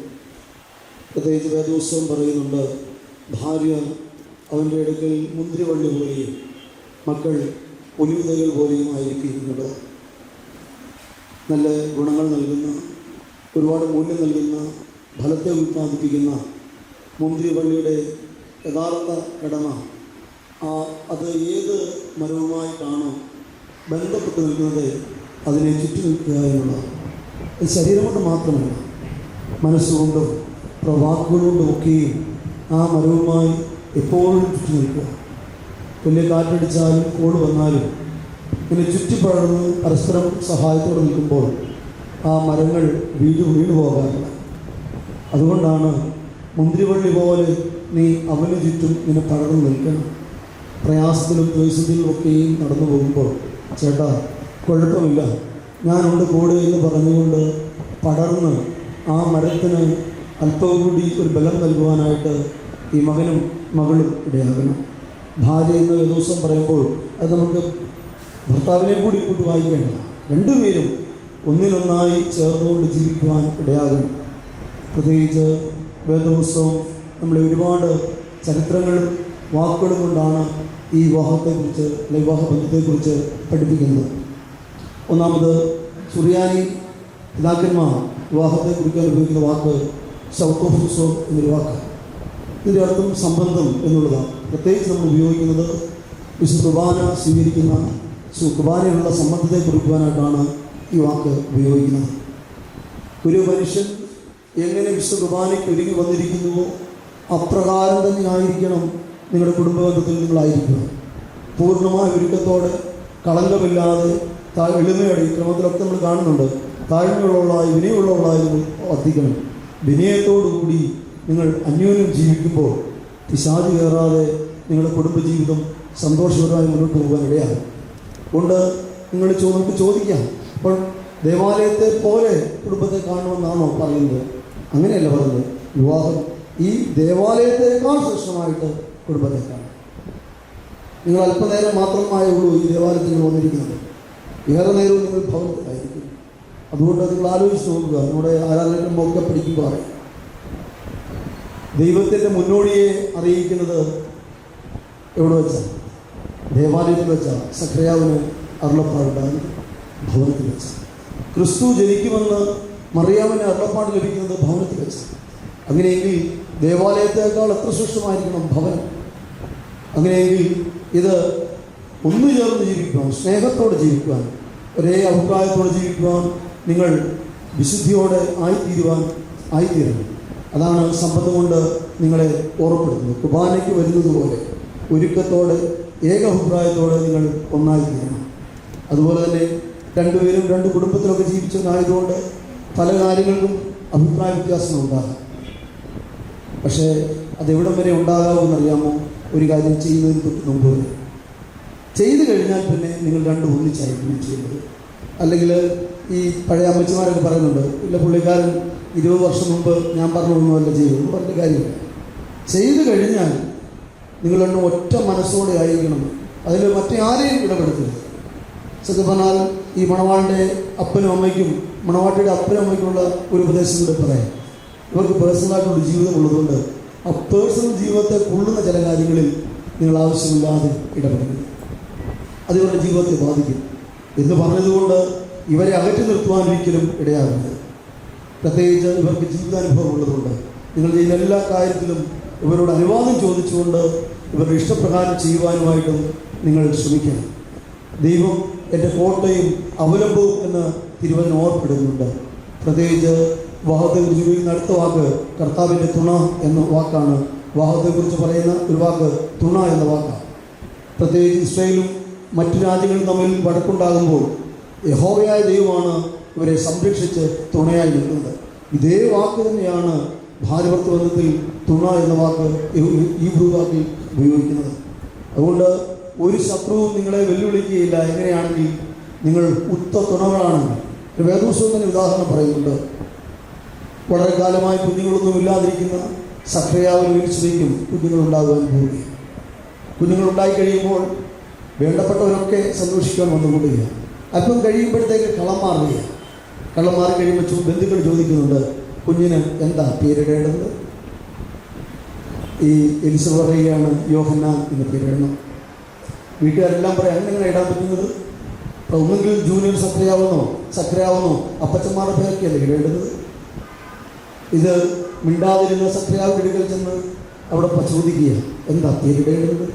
പ്രത്യേകിച്ച് വേദോത്സവം പറയുന്നുണ്ട്, ഭാര്യ അവൻ്റെ അടുക്കൽ മുന്തിരിവള്ളി പോലെയും മക്കൾ ഒലിവുതകൾ പോലെയും ആയിരിക്കുന്നത്. നല്ല ഗുണങ്ങൾ നൽകുന്ന, ഒരുപാട് മൂല്യം നൽകുന്ന, ഫലത്തെ ഉൽപ്പാദിപ്പിക്കുന്ന മുന്തിരിവള്ളിയുടെ യഥാർത്ഥ കടമ അത് ഏത് മരവുമായിട്ടാണോ ബന്ധപ്പെട്ട് നിൽക്കുന്നത് അതിനെ ചുറ്റി നിൽക്കുക എന്നുള്ളത്. ശരീരം കൊണ്ട് മാത്രമല്ല, മനസ്സുകൊണ്ടും വാക്കുകൊണ്ടും ഒക്കെയും ആ മരവുമായി എപ്പോഴും ചുറ്റി നിൽക്കുക. വലിയ കാറ്റടിച്ചാലും കോട് വന്നാലും ഇങ്ങനെ ചുറ്റിപ്പഴർന്ന് പരസ്പരം സഹായത്തോടെ നിൽക്കുമ്പോൾ ആ മരങ്ങൾ വീണു പോകാറില്ല. അതുകൊണ്ടാണ് മുന്തിരിവള്ളി പോലെ നീ അവന് ചുറ്റും ഇങ്ങനെ പടർന്നു നിൽക്കണം. പ്രയാസത്തിലും പ്രതിസന്ധിയിലും ഒക്കെയും നടന്നു പോകുമ്പോൾ, ചേട്ടാ കുഴപ്പമില്ല, ഞാനുണ്ട് കൂടെ എന്ന് പറഞ്ഞുകൊണ്ട് പടർന്ന് ആ മരത്തിന് അല്പം കൂടി ഒരു ബലം നൽകുവാനായിട്ട് ഈ മകനും മകളും ഇടയാകണം. ഭാര്യ എന്ന് ഒരു ദിവസം പറയുമ്പോൾ അത് നമുക്ക് ഭർത്താവിനെ കൂടി കൂട്ടി വായിക്കേണ്ട, രണ്ടുപേരും ഒന്നിനൊന്നായി ചേർന്നുകൊണ്ട് ജീവിക്കുവാൻ ഇടയാകണം. പ്രത്യേകിച്ച് വേദോത്സവം നമ്മളെ ഒരുപാട് ചരിത്രങ്ങളും വാക്കുകളും കൊണ്ടാണ് ഈ വിവാഹത്തെക്കുറിച്ച്, അല്ലെങ്കിൽ വിവാഹബന്ധത്തെക്കുറിച്ച് പഠിപ്പിക്കുന്നത്. ഒന്നാമത് സുറിയാനി പിതാക്കന്മാർ വിവാഹത്തെക്കുറിക്കാൻ ഉപയോഗിക്കുന്ന വാക്ക് സൗക്കോഫുസോ എന്നൊരു വാക്കാണ്. ഇതിൻ്റെ അർത്ഥം സംബന്ധം എന്നുള്ളതാണ്. പ്രത്യേകിച്ച് നമ്മൾ ഉപയോഗിക്കുന്നത് വിശുദ്ധ കുർബാന സ്വീകരിക്കുന്ന കുർബാനയിലുള്ള സംബന്ധത്തെ കുറിക്കുവാനായിട്ടാണ് ഈ വാക്ക് ഉപയോഗിക്കുന്നത്. ഒരു മനുഷ്യൻ എങ്ങനെ വിശുദ്ധ കുർബാനയ്ക്ക് ഒരുങ്ങി വന്നിരിക്കുന്നുവോ അപ്രകാരം തന്നെ ആയിരിക്കണം നിങ്ങളുടെ കുടുംബബന്ധത്തിൽ നിങ്ങളായിരിക്കണം. പൂർണ്ണമായ ഒരുക്കത്തോടെ, കളങ്കമില്ലാതെ, എളിമയോടെ, ഈ ക്രമത്തിലൊക്കെ നമ്മൾ കാണുന്നുണ്ട്, താഴ്മയുള്ളവളായി വിനയമുള്ളവളായി നിങ്ങൾ വർദ്ധിക്കണം. വിനയത്തോടുകൂടി നിങ്ങൾ അന്യോന്യം ജീവിക്കുമ്പോൾ പിശാച് കയറാതെ നിങ്ങളുടെ കുടുംബജീവിതം സന്തോഷകരമായി മുന്നോട്ട് പോകാൻ ഇടയാകും. കൊണ്ട് നിങ്ങൾ നമുക്ക് ചോദിക്കാം, അപ്പോൾ ദേവാലയത്തെ പോലെ കുടുംബത്തെ കാണണമെന്നാണോ പറയുന്നത്? അങ്ങനെയല്ല പറയുന്നത്. വിവാഹം ഈ ദേവാലയത്തേക്കാൾ ശ്രേഷ്ഠമായിട്ട് കുടുംബത്തെ കാണും. നിങ്ങൾ അല്പനേരം മാത്രമായുള്ളൂ ഈ ദേവാലയത്തിൽ വന്നിരിക്കുന്നത്, ഏറെ നേരവും നിങ്ങൾ ഭവനത്തിലായിരിക്കും. അതുകൊണ്ട് നിങ്ങൾ ആലോചിച്ച് നോക്കുക. നമ്മുടെ ആരാധനകളും ഒക്കെ പഠിക്കുമ്പോൾ അറിയാം, ദൈവത്തിൻ്റെ മുന്നോടിയെ അറിയിക്കുന്നത് എവിടെ വെച്ചാണ്? ദേവാലയത്തിൽ വെച്ചാണ്. സഖറിയാവിന് അരുളപ്പാടുണ്ടാകുന്നത് ഭവനത്തിൽ വെച്ച്. ക്രിസ്തു ജനിക്കുമെന്ന് മറിയാമിന് അരുളപ്പാട് ലഭിക്കുന്നത് ഭവനത്തിൽ വെച്ച്. അങ്ങനെയെങ്കിൽ ദേവാലയത്തേക്കാൾ എത്ര ശ്രേഷ്ഠമായിരിക്കണം ഭവനം. അങ്ങനെയെങ്കിൽ ഇത് ഒന്നു ചേർന്ന് ജീവിക്കുവാൻ, സ്നേഹത്തോടെ ജീവിക്കുവാൻ, ഒരേ അഭിപ്രായത്തോടെ ജീവിക്കുവാൻ, നിങ്ങൾ വിശുദ്ധിയോടെ ആയിത്തീരണം. അതാണ് സംബന്ധം കൊണ്ട് നിങ്ങളെ ഓർമ്മപ്പെടുത്തുന്നത്. കുർബാനയ്ക്ക് വരുന്നത് പോലെ ഒരുക്കത്തോടെ, ഏകാഭിപ്രായത്തോടെ നിങ്ങൾ ഒന്നായിത്തീരണം. അതുപോലെ തന്നെ രണ്ടുപേരും രണ്ട് കുടുംബത്തിലൊക്കെ ജീവിച്ചവരായതുകൊണ്ട് പല കാര്യങ്ങൾക്കും അഭിപ്രായ വ്യത്യാസങ്ങളുണ്ടാകാം. പക്ഷേ അതെവിടം വരെ ഉണ്ടാകാമെന്നറിയാമോ? ഒരു കാര്യം ചെയ്യുന്നതിന് തൊട്ട് മുമ്പ് ചെയ്തു കഴിഞ്ഞാൽ പിന്നെ നിങ്ങൾ രണ്ടും ഒന്നിച്ചായിരിക്കും ചെയ്യുന്നത്. അല്ലെങ്കിൽ ഈ പഴയ അമ്മച്ചിമാരൊക്കെ പറയുന്നുണ്ട്, ഇല്ല പുള്ളിക്കാരൻ 20 വർഷം മുമ്പ് ഞാൻ പറഞ്ഞൊന്നുമല്ല ചെയ്തു പറഞ്ഞ കാര്യമില്ല. ചെയ്തു കഴിഞ്ഞാൽ നിങ്ങൾ രണ്ടും ഒറ്റ മനസ്സോടെ ആയിരിക്കണം. അതിൽ മറ്റേ ആരെയും ഇടപെടുത്തരുത്. സത്യം പറഞ്ഞാൽ ഈ മണവാളിൻ്റെ അപ്പനും അമ്മയ്ക്കും മണവാട്ടിയുടെ അപ്പനും അമ്മയ്ക്കുള്ള ഒരു ഉപദേശം കൂടെ പറയാം. ഇവർക്ക് പേഴ്സണലായിട്ടുള്ള ജീവിതം ഉള്ളതുകൊണ്ട് ആ പേഴ്സണൽ ജീവിതത്തെ കൊള്ളുന്ന ചില കാര്യങ്ങളിൽ നിങ്ങൾ ആവശ്യമില്ലാതെ ഇടപെടുന്നത്. അത് ഇവരുടെ ജീവിതത്തെ ബാധിക്കും എന്ന് പറഞ്ഞതുകൊണ്ട് ഇവരെ അകറ്റി നിർത്തുവാൻ ഒരിക്കലും ഇടയാകരുത്. പ്രത്യേകിച്ച് ഇവർക്ക് ജീവിതാനുഭവം ഉള്ളതുകൊണ്ട് നിങ്ങൾ ചെയ്യുന്ന എല്ലാ കാര്യത്തിലും ഇവരോട് അനുവാദം ചോദിച്ചുകൊണ്ട് ഇവരുടെ ഇഷ്ടപ്രകാരം ചെയ്യുവാനുമായിട്ടും നിങ്ങൾ ശ്രമിക്കണം. ദൈവം എൻ്റെ കോട്ടയും അവലംബവും എന്ന് തിരുവചനം ഓർപ്പെടുന്നുണ്ട്. പ്രത്യേകിച്ച് വിവാഹത്തെക്കുറിച്ച് ഉപയോഗിക്കുന്ന അടുത്ത വാക്ക് കർത്താവിൻ്റെ തുണ എന്ന വാക്കാണ്. വിവാഹത്തെക്കുറിച്ച് പറയുന്ന ഒരു വാക്ക് തുണ എന്ന വാക്കാണ്. പ്രത്യേകിച്ച് ഇസ്രായേലും മറ്റു രാജ്യങ്ങളും തമ്മിൽ വഴക്കുണ്ടാകുമ്പോൾ യഹോവയായ ദൈവമാണ് ഇവരെ സംരക്ഷിച്ച് തുണയായി നിൽക്കുന്നത്. ഇതേ വാക്ക് തന്നെയാണ് ഭാര്യഭർത്തൃ ബന്ധത്തിൽ തുണ എന്ന വാക്ക് ഈ വാക്കിൽ ഉപയോഗിക്കുന്നത്. അതുകൊണ്ട് ഒരു ശത്രുവും നിങ്ങളെ വെല്ലുവിളിക്കുകയില്ല. എങ്ങനെയാണെങ്കിൽ നിങ്ങൾ ഉത്ത തുണകളാണെങ്കിൽ. വേദപുസ്തകം തന്നെ ഉദാഹരണം പറയുന്നുണ്ട്. വളരെ കാലമായി കുഞ്ഞുങ്ങളൊന്നും ഇല്ലാതിരിക്കുന്ന സഖറിയാവിന് വിളിച്ചിരിക്കും കുഞ്ഞുങ്ങളുണ്ടാകുവാൻ പോവുകയും കുഞ്ഞുങ്ങളുണ്ടായി കഴിയുമ്പോൾ വേണ്ടപ്പെട്ടവരൊക്കെ സന്തോഷിക്കാൻ വന്നുകൂടുക. അല്പം കഴിയുമ്പോഴത്തേക്ക് കള്ളം മാറുകയാണ്. കള്ളം മാറി കഴിയുമ്പോൾ ബന്ധുക്കൾ ചോദിക്കുന്നുണ്ട്, കുഞ്ഞിന് എന്താ പേരിടേണ്ടത്? ഈ എലിസ പറയുകയാണ്, യോഹന്നാൻ എന്ന് പേരിടണം. വീട്ടുകാരെല്ലാം പറയാം, അങ്ങനെ ഇടാൻ പറ്റുന്നത്? ഒന്നെങ്കിൽ ജൂനിയർ സക്രിയാവുന്നോ അപ്പച്ചന്മാരുടെ പേരൊക്കെയല്ലേ ഇടേണ്ടത്? ഇത് മിണ്ടാതിരുന്ന സക്രിയാവിൻ്റെ അടുക്കൽ ചെന്ന് അവിടെ ചോദിക്കുക, എന്താ പേരിടേണ്ടത്?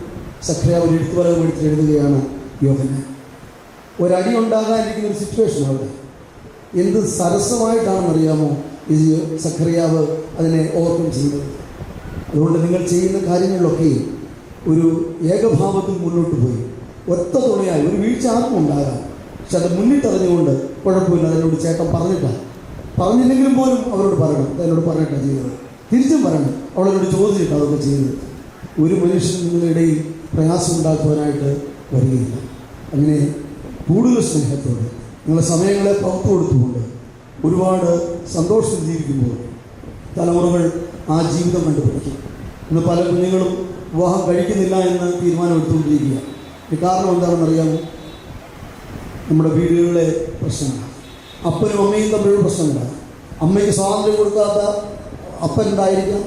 സക്രിയാവ് ഒരു എഴുത്തുപലക മേടിച്ച് എഴുതുകയാണ് യോഹന്നാൻ. ഒരടി ഉണ്ടാകാനിരിക്കുന്ന ഒരു സിറ്റുവേഷൻ അവിടെ. എന്ത് സരസമായിട്ടാണെന്നറിയാമോ ഈ സഖറിയാവ് അതിനെ ഓവർകം ചെയ്യുന്നത്. അതുകൊണ്ട് നിങ്ങൾ ചെയ്യുന്ന കാര്യങ്ങളിലൊക്കെ ഒരു ഏകഭാവത്തിൽ മുന്നോട്ട് പോയി ഒറ്റ തുണയായി ഒരു വീഴ്ച ആർക്കും ഉണ്ടാകാം. പക്ഷെ അത് മുന്നിട്ടറിഞ്ഞുകൊണ്ട് കുഴപ്പമില്ല, അതിനോട് ചേട്ടൻ പറഞ്ഞില്ലെങ്കിലും പോലും അവരോട് പറയണം, അതിനോട് പറഞ്ഞിട്ടാണ് ചെയ്തത്. തിരിച്ചും പറയണം, അവളോട് ചോദിച്ചിട്ട് അതൊക്കെ ചെയ്തത്. ഒരു മനുഷ്യൻ നിങ്ങളുടെ ഇടയിൽ പ്രയാസം ഉണ്ടാക്കുവാനായിട്ട് വരികയില്ല. അങ്ങനെ കൂടുതൽ സ്നേഹത്തോടെ നിങ്ങളുടെ സമയങ്ങളെ പുറത്തു കൊടുത്തുകൊണ്ട് ഒരുപാട് സന്തോഷത്തിൽ ജീവിക്കുമ്പോൾ തലമുറകൾ ആ ജീവിതം കണ്ടുപിടിക്കും. ഇന്ന് പല കുഞ്ഞുങ്ങളും വിവാഹം കഴിക്കുന്നില്ല എന്ന് തീരുമാനമെടുത്തുകൊണ്ടിരിക്കുക. ഇത് കാരണം എന്താണെന്നറിയാമോ? നമ്മുടെ വീടുകളിലെ പ്രശ്നങ്ങളാണ്. അപ്പനും അമ്മയും തമ്മിലുള്ള പ്രശ്നങ്ങളാണ്. അമ്മയ്ക്ക് സ്വാതന്ത്ര്യം കൊടുക്കാത്ത അപ്പനുണ്ടായിരിക്കാം,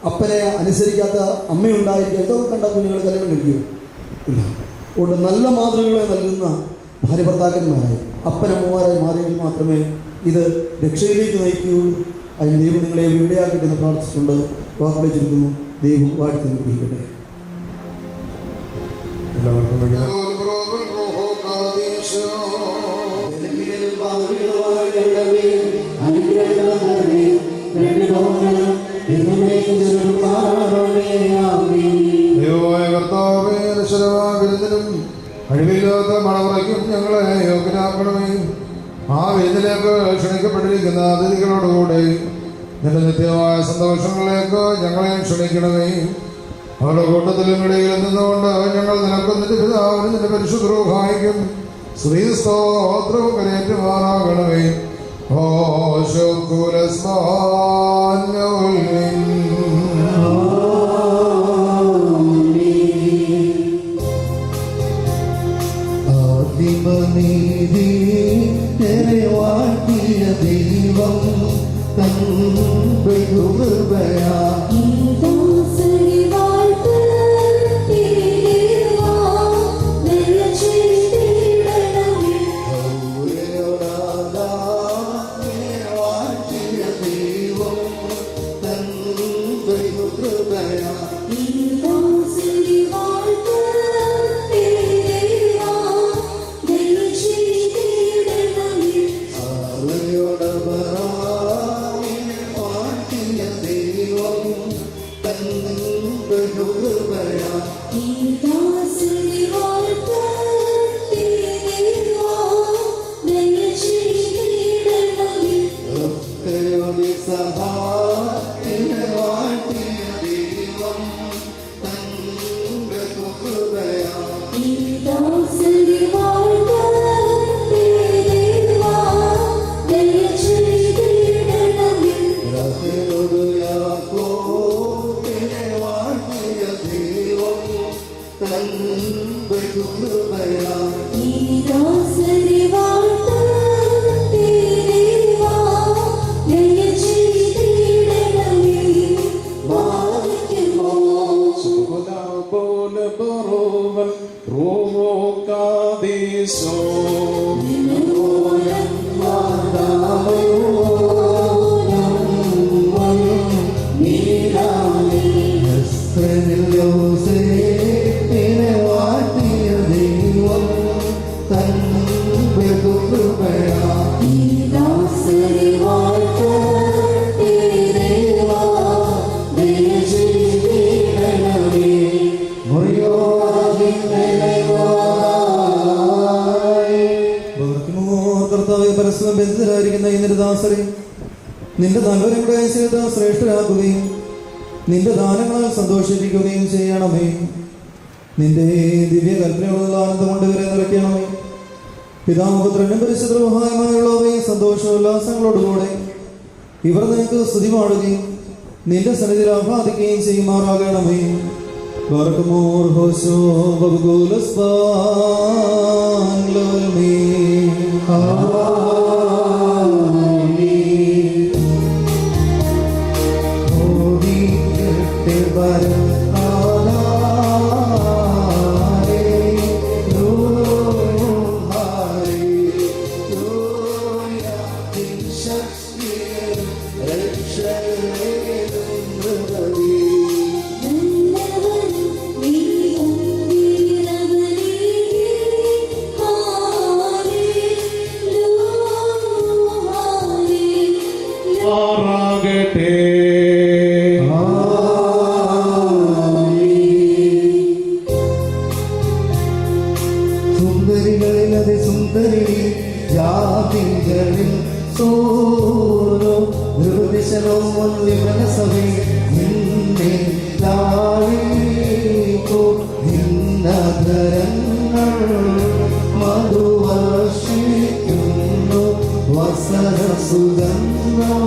അപ്പനെ അനുസരിക്കാത്ത അമ്മയുണ്ടായിരിക്കാം. ഇതൊക്കെ കണ്ട കുഞ്ഞുങ്ങൾ കല്യാണം കഴിക്കുമോ? ഇല്ല. അതുകൊണ്ട് നല്ല മാതൃകകളെ നൽകുന്ന ഭാര്യ ഭർത്താക്കന്മാരായി അപ്പനമ്മമാരായി മാറിയെങ്കിൽ മാത്രമേ ഇത് രക്ഷയിലേക്ക് നയിക്കുകയുള്ളൂ. അതിന് ദൈവം നിങ്ങളെ വിടയാക്കട്ടെ എന്ന് പ്രാർത്ഥിച്ചുകൊണ്ട് വാക്കുകളെ ചുരുക്കുന്നു. ദൈവം വാഴ്ത്തി അനുഗ്രഹിക്കട്ടെ. ദൈവമായ കർത്താവേ, വിരുന്നിനും കഴിവില്ലാത്ത മണമുറയ്ക്കും ഞങ്ങളെ യോഗ്യരാക്കണമേ. ആ വിരുന്നിലേക്ക് ക്ഷണിക്കപ്പെട്ടിരിക്കുന്ന അതിഥികളോടുകൂടെ നിന്റെ നിത്യമായ സന്തോഷങ്ങളിലേക്ക് ഞങ്ങളെയും ക്ഷണിക്കണമേ. അവരുടെ കൂട്ടത്തിലും ഇടയിൽ നിന്നുകൊണ്ട് ഞങ്ങൾ നിനക്കും നിന്റെ പിതാവിനും നിന്റെ പരിശുദ്ധ റൂഹായിക്കും സ്ത്രീസ്തോത്രവും കരയേറ്റുമാറാകണമേ. വാഴ്ത്തിയ ദൈവം തൻ കൃപയാ ീ നിന്റെ നല്ലവരുടെ ഐശ്വര്യത്തെ ശ്രേഷ്ഠരാക്കുകയും നിന്റെ ദാനങ്ങളാൽ സന്തോഷിപ്പിക്കുകയും ചെയ്യണമേ. നിന്റെ ദിവ്യ കൽപ്പനയുള്ള ആനന്ദം കൊണ്ട് ഇവരെ നിറയ്ക്കണമേ. പിതാമുഖത്രനും പരിശുദ്ധവുമായുള്ളവയും സന്തോഷോല്ലാസങ്ങളോടുകൂടെ ഇവർ നിനക്ക് സ്തുതി പാടുകയും നിന്റെ സന്നിധിയിൽ ആഹ്ലാദിക്കുകയും ചെയ്യുമാറാകണമേ. ബർക്കമോർ ഹോശോ ബബുകുലസ്പാൻ ലോൽമീ. സുന്ദരികളിലത് സുന്ദരി ജാതികളിൽ സോരോ നിർദ്ദിശനോ വിമനസഭേ നിന്നെ താഴേക്കോ നിന്നധരങ്ങൾ മധുവർഷിക്കുന്നു വസന സുഗന്ധം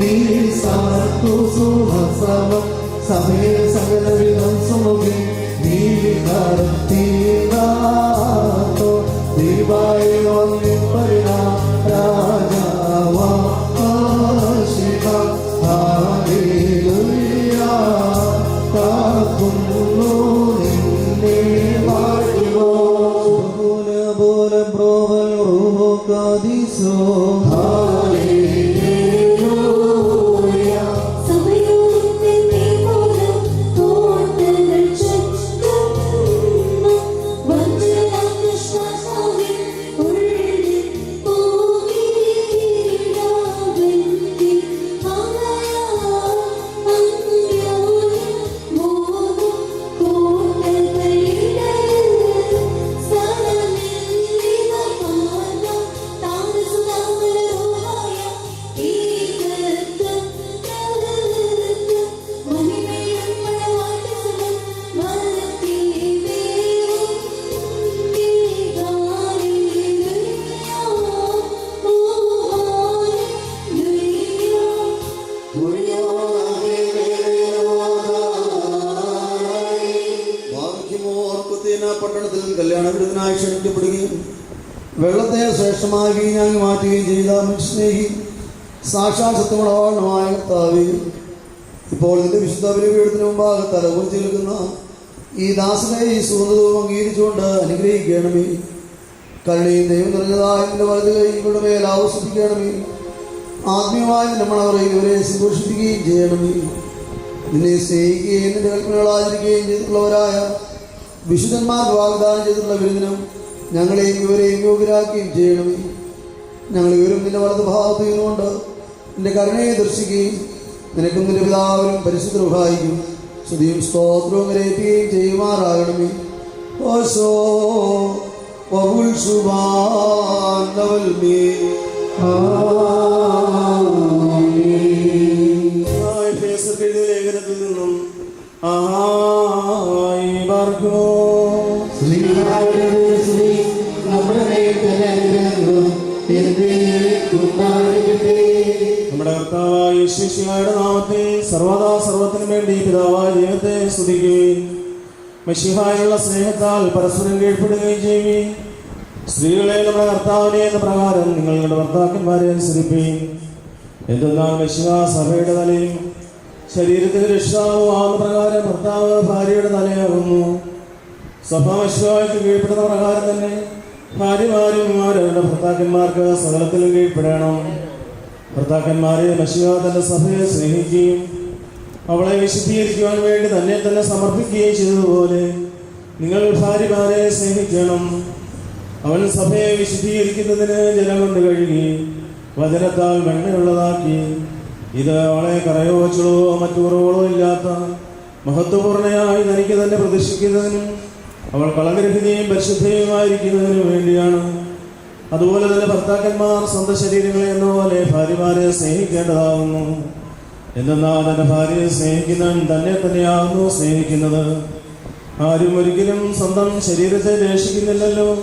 നീ സാത്തു സുഹസമം സമയ സകല വിധം സുമുഖി നീ വികാരത്തീനാത്തോ ദീപായി വന്നി പരിണാ രാജാവാ ശിവ ഹാലേലൂയ കാക്കുന്നു നിന്നെ വാഴ്ത്തുവോ ബോല ബോല ബ്രോവൽ റൂഹോ കാദിസോ പട്ടണത്തിൽ കല്യാണ വിരുദ്ധനായി ക്ഷണിക്കപ്പെടുകയും വെള്ളത്തെ ശ്രേഷ്ഠമാക്കി ഞങ്ങൾ മാറ്റുകയും ചെയ്ത സ്നേഹി സാക്ഷാൽ സത്യമുളവാണമായ കർത്താവേ, ഇപ്പോൾ നിന്റെ വിശുദ്ധ ബലിപീഠത്തിന് മുമ്പാകെ തലകുറിച്ച് നിൽക്കുന്ന ഈ ദാസനെ ഈ സുഗന്ധവും അംഗീകരിച്ചുകൊണ്ട് അനുഗ്രഹിക്കണമേ. കരുണയും ദൈവം നിറഞ്ഞതായ നിന്റെ വലത് കൈ ഇവരുടെ മേൽ ആവശ്യപ്പിക്കണമേ. ആത്മീയമായ നിന്റെ മണവറയിൽ ഇവരെ സന്തോഷിപ്പിക്കുകയും ചെയ്യണമേ. നിന്നെ സ്നേഹിക്കുകയും നിന്റെ കൽപ്പനകൾ ആചരിക്കുകയും ചെയ്തിട്ടുള്ളവരായ വിശുദ്ധന്മാർക്ക് വാഗ്ദാനം ചെയ്തിട്ടുള്ള വിരുദ്ധനും ഞങ്ങളെയും ഇവരെയും യോഗ്യരാക്കുകയും ചെയ്യണമേ. ഞങ്ങൾ ഇവരും നിന്റെ വലത് ഭാഗത്ത് നിന്നുകൊണ്ട് നിന്റെ കരുണയെ ദർശിക്കുകയും നിനക്കും നിന്റെ പിതാവിനും പരിശുദ്ധ റുഹായിക്കും സ്തുതിയും സ്തോത്രവും കരയറ്റുകയും ചെയ്യുമാറാകണമേ. ഓശോ വഹുൽ സുബ്ഹാൻ നവൽമീ ലേഖനത്തിൽ നിന്നും നമ്മുടെ കർത്താവായ യേശുമിശിഹായുടെ നാമത്തിൽ സർവദാ സർവത്തിനു വേണ്ടി പിതാവായ ദൈവത്തെ സ്തുതിക്കുകയും മിശിഹായുള്ള സ്നേഹത്താൽ പരസ്പരം കീഴ്പ്പെടുകയും ചെയ്യുകയും സ്ത്രീകളെ നമ്മുടെ കർത്താവിനെ എന്ന പ്രകാരം നിങ്ങളുടെ ഭർത്താക്കന്മാരെ അനുസരിക്കുകയും എന്തെന്നാൽ മിശിഹാ സഭയുടെ തലയും ശരീരത്തിന് രക്ഷിതാവും ആവുന്ന പ്രകാരം ഭർത്താവ് ഭാര്യയുടെ തലയാകുന്നു. സഭ മിശിഹായ്ക്ക് കീഴ്പ്പെടുന്ന പ്രകാരം തന്നെ ഭാര്യമാരും അവരുടെ ഭർത്താക്കന്മാർക്ക് സകലത്തിലും കീഴ്പ്പെടണം. ഭർത്താക്കന്മാരെ മിശിഹാ തന്റെ സഭയെ സ്നേഹിക്കുകയും അവളെ വിശുദ്ധീകരിക്കുവാൻ വേണ്ടി തന്നെ തന്നെ സമർപ്പിക്കുകയും ചെയ്തതുപോലെ നിങ്ങൾ ഭാര്യമാരെ സ്നേഹിക്കണം. അവൻ സഭയെ വിശുദ്ധീകരിക്കുന്നതിന് ജലം കൊണ്ട് കഴുകി വചനത്താൽ വെണ്ണയുള്ളതാക്കി ഇത് അവളെ കറയോ ചുളവോ മറ്റു കുറവുകളോ ഇല്ലാത്ത മഹത്വപൂർണയായി തനിക്ക് തന്നെ പ്രതിഷ്ഠിക്കുന്നതിനും അവൾ കളങ്കരഹിതയും പരിശുദ്ധയുമായിരിക്കുന്നതിനും വേണ്ടിയാണ്. അതുപോലെ തന്നെ ഭർത്താക്കന്മാർ സ്വന്തം ശരീരങ്ങളെ എന്ന പോലെ ഭാര്യമാരെ സ്നേഹിക്കേണ്ടതാകുന്നു. എന്തെന്നാൽ തന്റെ ഭാര്യയെ സ്നേഹിക്കുന്നവൻ തന്നെ തന്നെയാകുന്നു സ്നേഹിക്കുന്നത്. ആരും ഒരിക്കലും സ്വന്തം ശരീരത്തെ രക്ഷിക്കുന്നില്ലല്ലോ.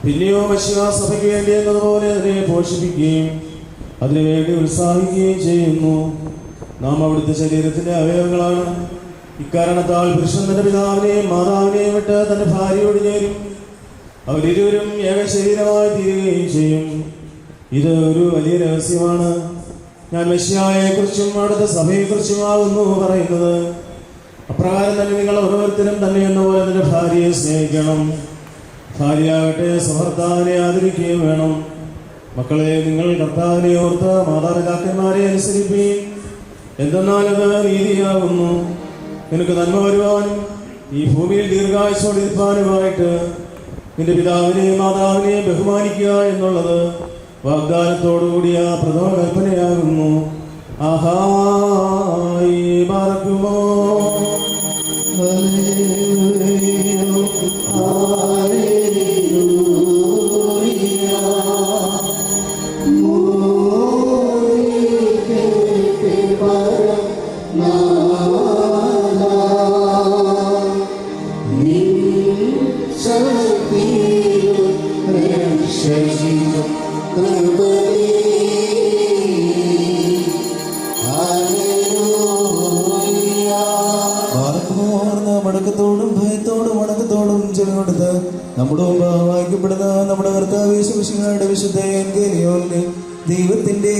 പിന്നെയോ സഭയ്ക്ക് വേണ്ടി എന്നതുപോലെ അതിനെ പോഷിപ്പിക്കുകയും അതിനുവേണ്ടി ഉത്സാഹിക്കുകയും ചെയ്യുന്നു. നാം അവിടുത്തെ ശരീരത്തിന്റെ അവയവങ്ങളാണ്. ഇക്കാരണത്താൽ പുരുഷൻ തന്റെ പിതാവിനെയും മാതാവിനെയും വിട്ട് തന്റെ ഭാര്യയോട് ചേരും. അവരിരുവരും ഏക ശരീരമായി തീരുകയും ചെയ്യും. ഇത് ഒരു വലിയ രഹസ്യമാണ്. ഞാൻ മെശിഹായെക്കുറിച്ചും അവിടുത്തെ സഭയെക്കുറിച്ചുമാകുന്നു പറയുന്നത്. അപ്രകാരം തന്നെ നിങ്ങൾ ഓരോരുത്തരും തന്നെ എന്നപോലെ തന്റെ ഭാര്യയെ സ്നേഹിക്കണം. ഭാര്യയാകട്ടെ സ്വഭർത്താവിനെ ആദരിക്കുകയും വേണം. മക്കളെ, നിങ്ങൾ കർത്താവിനെ ഓർത്ത് മാതാപിതാക്കന്മാരെ അനുസരിക്കുകയും, എന്തെന്നാൽ അത് നീതിയാകുന്നു. നിനക്ക് നന്മ വരുവാനും ഈ ഭൂമിയിൽ ദീർഘായുസ്സോടിരിപ്പാനുമായിട്ട് നിന്റെ പിതാവിനെയും മാതാവിനെയും ബഹുമാനിക്കുക എന്നുള്ളത് വാഗ്ദാനത്തോടുകൂടിയ പ്രഥമ കൽപ്പനയാകുന്നു. ആഹായി ബാറക്കുമോ. മടക്കത്തോടും ഭയത്തോടും മടക്കത്തോടും ചെവികൊടുത്ത് നമ്മുടെ മുമ്പ് വായിക്കപ്പെടുന്ന നമ്മുടെ കർത്താവ് യേശുമിശിഹായുടെ വിശുദ്ധ എവങ്കേലിയോനിൽ ദൈവത്തിന്റെ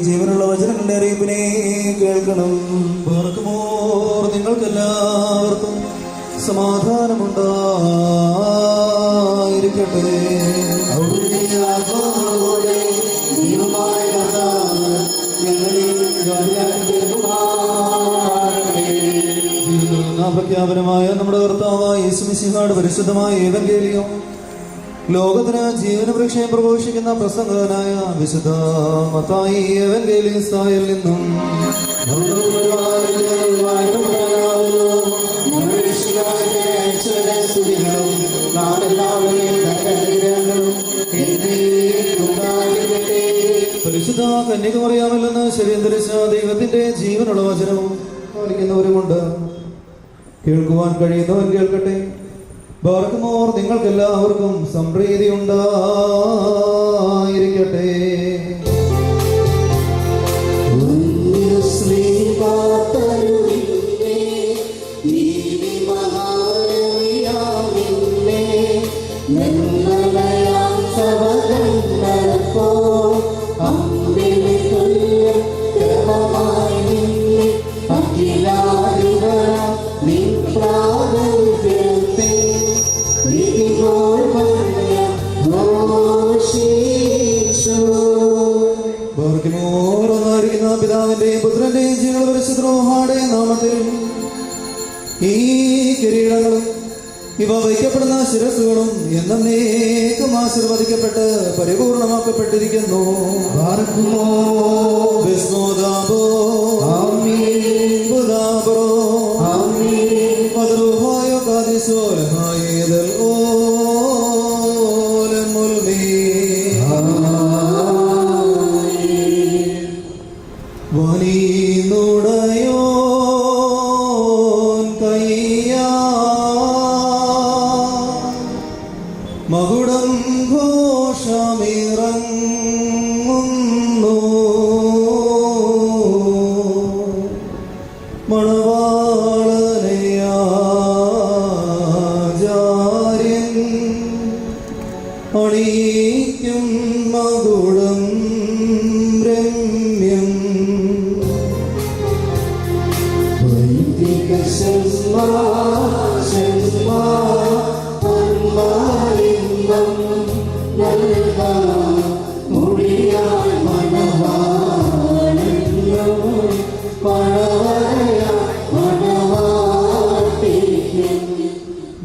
ജീവനുള്ള വചനങ്ങളുടെ അറിയിപ്പിനെ കേൾക്കണം. പാർക്കുമോർ നിങ്ങൾക്കെല്ലാവർക്കും സമാധാനമുണ്ടായിരിക്കട്ടെ. പ്രഖ്യാപനമായ നമ്മുടെ കർത്താവായ യേശുമിശിഹായുടെ പരിശുദ്ധമായ എവങ്കേലിയം ലോകത്തിന് ജീവനവൃക്ഷയം പ്രഘോഷിക്കുന്ന പ്രസംഗകനായ വിശുദ്ധ മത്തായി എവങ്കേലിയസായിൽ നിന്നും പരിശുദ്ധ കന്യക മറിയാമില്ലെന്ന് ശരീരം ധരിച്ച ദൈവത്തിന്റെ ജീവനുള്ള വചനവും പാലിക്കുന്നവരുമുണ്ട്. കേൾക്കുവാൻ കഴിയുന്നവൻ കേൾക്കട്ടെ. ബാർക്കുമോർ നിങ്ങൾക്കെല്ലാവർക്കും സംപ്രീതി ഉണ്ടായിരിക്കട്ടെ. പിതാവിന്റെയും പുത്രന്റെയും ജീവനുള്ള പരിശുദ്ധരുടെ നാമത്തിൽ ഈ കിരീടങ്ങളും ഇവ വയ്ക്കപ്പെടുന്ന ശിരസ്സുകളും എന്നേക്കും ആശീർവദിക്കപ്പെട്ട് പരിപൂർണമാക്കപ്പെട്ടിരിക്കുന്നു. മകുടം ഘോഷമിറങ്ങുന്നു മണവാളനയാചാര്യൻ അണിയിക്കും മകുടം രമ്യം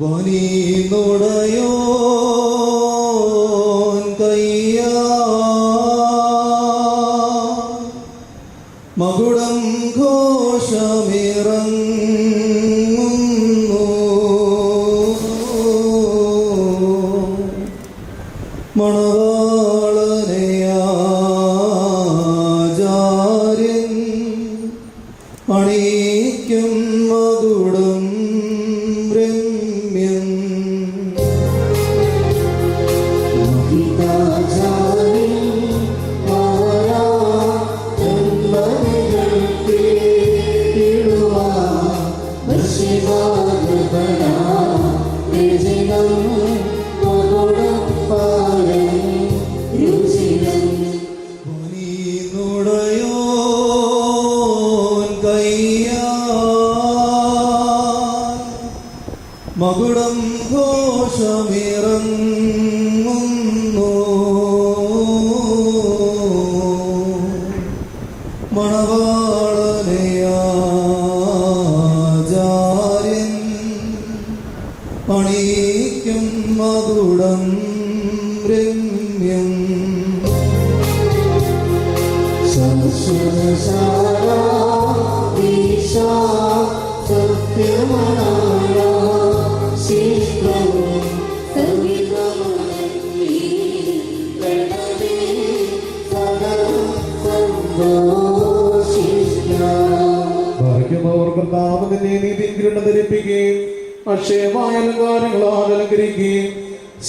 വനീനുടയോൻ കയ്യാ മകുടം ഘോഷമിറങ്ങുന്നു മണവാ അണിയിക്കും മകുടം രമ്യം മകുടം ഘോഷമിറങ്ങുന്നു മണവാളനയാചാര്യൻ അണിയിക്കും മകുടം രമ്യം കർത്താവിനെ നീതിക്കിരീടം ധരിപ്പിക്കുകയും അക്ഷയമായ അലങ്കാരങ്ങളാൽ അലങ്കരിക്കുകയും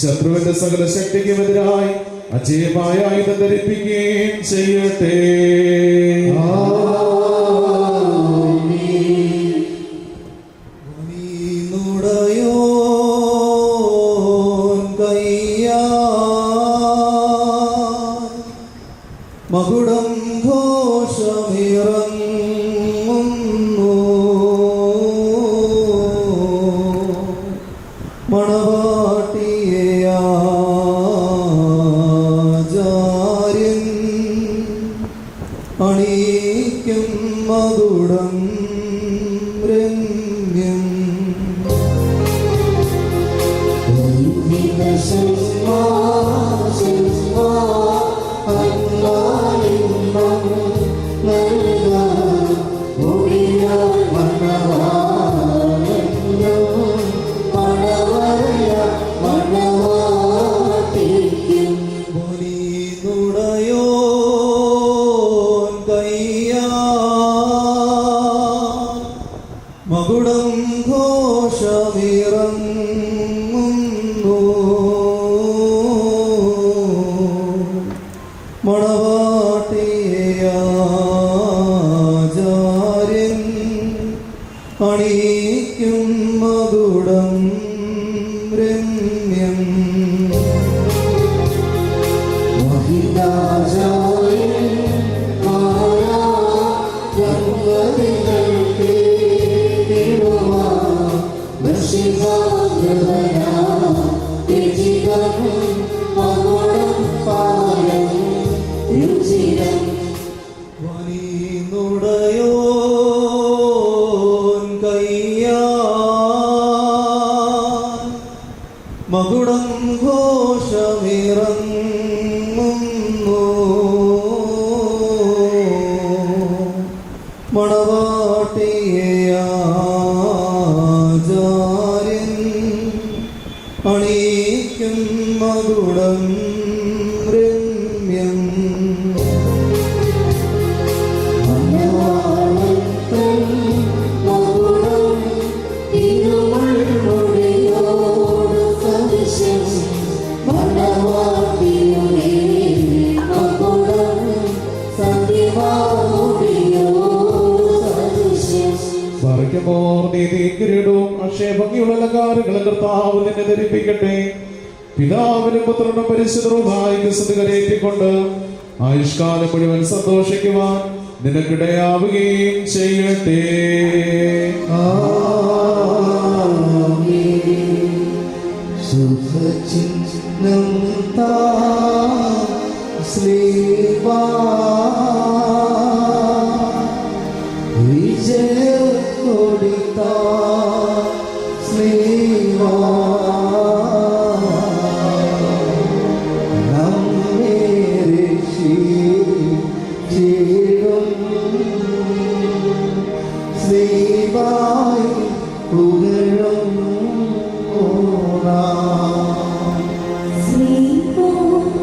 ശത്രുവിന്റെ സകല ശക്തിക്കുമെതിരായി അജയമായ ആയുധം ധരിപ്പിക്കുകയും ചെയ്യട്ടെ. മകുടം ഘോഷമിറങ്ങുന്നു മണവാട്ടിയാചാര്യൻ അണിയിക്കും മകുടം രമ്യം മകുടം ഘോഷമിറങ്ങുന്നു മണവാട്ടിയാചാര്യൻ അണിയിക്കും മകുടം രമ്യം മകുടം ഘോഷമിറങ്ങുന്നു മണവാട്ടിയാചാര്യൻ അണിയിക്കും മകുടം രമ്യം നീതിക്കിരീടവും അക്ഷയഭംഗിയുള്ള അലങ്കാരങ്ങളും കർത്താവ് നിന്നെ ധരിപ്പിക്കട്ടെ. പിതാവിനും പുത്രനും പരിശുദ്ധവുമായി സ്തുതികരേറ്റിക്കൊണ്ട് ആയുഷ്കാലം മുഴുവൻ സന്തോഷിക്കുവാൻ നിനക്കിടയാവുകയും ചെയ്യട്ടെ. ശുഭചിഹ്നം താ ശ്രീവാ വിജയ കൊടിതാ ശ്രീവാ നമ്മെ രക്ഷിച്ചിടും ശ്രീവായി പുകഴും Sleep on.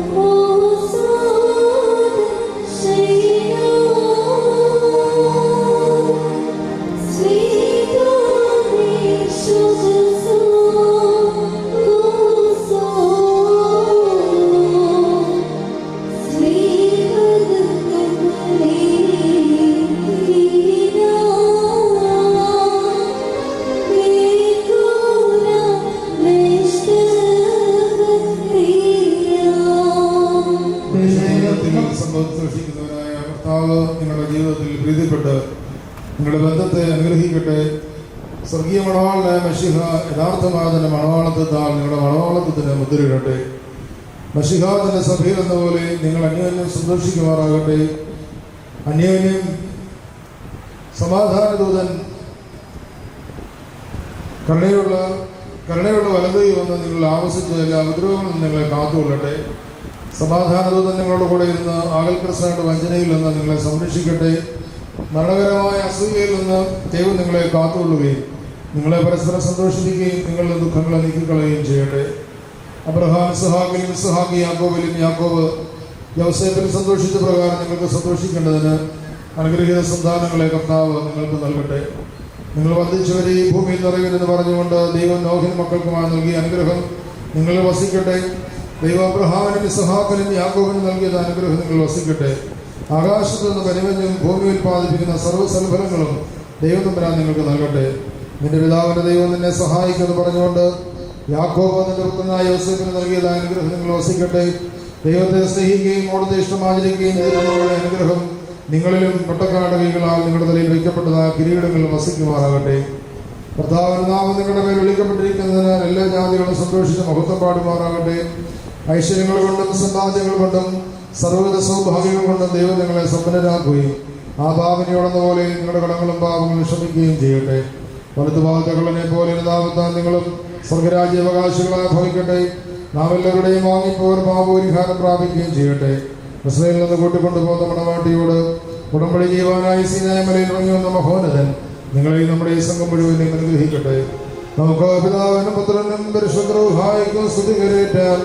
പ്രീതിപ്പെട്ട് നിങ്ങളുടെ ബന്ധത്തെ അനുഗ്രഹിക്കട്ടെ. സ്വർഗീയ മണവാളനായ മശിഹ യഥാർത്ഥമായ തന്നെ മണവാളത്വത്താൽ നിങ്ങളുടെ മണവാളത്വത്തിന് മുദ്രയിടട്ടെ. മശിഹ തന്റെ സഭയിൽ എന്ന പോലെ നിങ്ങൾ അന്യോന്യം സന്തോഷിക്കുമാറാകട്ടെ. അന്യോന്യം സമാധാനദൂതൻ കരുണയുള്ള വലതുകൈ വന്ന് നിങ്ങൾ ആവശ്യിച്ച എല്ലാ ഉപദ്രവങ്ങളും നിങ്ങളെ കാത്തുകൊള്ളട്ടെ. സമാധാനദൂതൻ നിങ്ങളുടെ കൂടെ ഇരുന്ന് ആകൽക്കരസായിട്ട് വഞ്ചനയിൽ നിന്ന് നിങ്ങളെ സംരക്ഷിക്കട്ടെ. മരണകരമായ അസൂയയിൽ നിന്ന് ദൈവം നിങ്ങളെ കാത്തുകൊള്ളുകയും നിങ്ങളെ പരസ്പരം സന്തോഷിപ്പിക്കുകയും നിങ്ങളുടെ ദുഃഖങ്ങളെ നീക്കിക്കളയുകയും ചെയ്യട്ടെ. അബ്രഹാം ഇസ്ഹാക്ക് യാക്കോബിലും യാക്കോബ് യൗസേപ്പിൽ സന്തോഷിച്ച പ്രകാരം നിങ്ങൾക്ക് സന്തോഷിക്കേണ്ടതിന് അനുഗ്രഹീത സന്താനങ്ങളെ കർത്താവ് നിങ്ങൾക്ക് നൽകട്ടെ. നിങ്ങൾ വർദ്ധിച്ചവരെ ഈ ഭൂമിയിൽ നിറയുമെന്ന് പറഞ്ഞുകൊണ്ട് ദൈവം നോഹിന് മക്കൾക്കുമായി നൽകിയ അനുഗ്രഹം നിങ്ങളിൽ വസിക്കട്ടെ. ദൈവം അബ്രഹാമിനും ഇസ്ഹാക്കിനും യാക്കോബിനും നൽകിയത് അനുഗ്രഹം നിങ്ങൾ വസിക്കട്ടെ. ആകാശത്ത് നിന്ന് പരിമഞ്ഞും ഭൂമി ഉൽപ്പാദിപ്പിക്കുന്ന സർവ്വസൽഫലങ്ങളും ദൈവം തമ്പുരാൻ നിങ്ങൾക്ക് നൽകട്ടെ. നിന്റെ പിതാവിന്റെ ദൈവം നിന്നെ സഹായിക്കുമെന്ന് പറഞ്ഞുകൊണ്ട് യാക്കോബ് നിന്റെ പുത്രനായ യോസേഫിന് നൽകിയത് അനുഗ്രഹം നിങ്ങൾ വസിക്കട്ടെ. ദൈവത്തെ സ്നേഹിക്കുകയും അവിടുത്തെ ഇഷ്ടം ആചരിക്കുകയും ചെയ്തവരുടെ അനുഗ്രഹം നിങ്ങളിലും പട്ടക്കാട് കൈകളാൽ നിങ്ങളുടെ തലയിൽ വയ്ക്കപ്പെട്ടതായ കിരീടങ്ങളിൽ വസിക്കുമാറാകട്ടെ. കർത്താവിന്റെ നാമം നിങ്ങളുടെ പേര് വിളിക്കപ്പെട്ടിരിക്കുന്നതിനാൽ എല്ലാ ജാതികളും സന്തോഷിച്ച് മഹത്വം പാടുമാറാകട്ടെ. ഐശ്വര്യങ്ങൾ കൊണ്ടും സമ്പാദ്യങ്ങൾ കൊണ്ടും സർവ്വവിധ സൗഭാഗ്യങ്ങൾ കൊണ്ടും ദൈവം നിങ്ങളെ സമ്പന്നരാക്കുകയും ആ പാവനിയോടെന്ന പോലെ നിങ്ങളുടെ കടങ്ങളും പാവങ്ങളും ക്ഷമിക്കുകയും ചെയ്യട്ടെ. വലതു ഭാഗത്തെ കള്ളനെ പോലെ നാമത്താൽ നിങ്ങളും സ്വർഗരാജ്യ അവകാശികളായി ഭവിക്കട്ടെ. നാം എല്ലാവരുടെയും വാങ്ങിപ്പോർ പാപപരിഹാരം പ്രാപിക്കുകയും ചെയ്യട്ടെ. ഇസ്രായേലിൽ നിന്ന് കൂട്ടിക്കൊണ്ടുപോകുന്ന മണവാട്ടിയോട് ഉടമ്പടി ചെയ്യുവാനായി സീനായ മലയിൽ ഇറങ്ങി വന്ന മഹോന്നതൻ നിങ്ങളെ നമ്മുടെ ഈ സംഘം മുഴുവനും അനുഗ്രഹിക്കട്ടെ. നമുക്ക് പിതാവിനും പുത്രനും പരിശുദ്ധ റൂഹായിക്കും സ്തുതി കരേറ്റാം.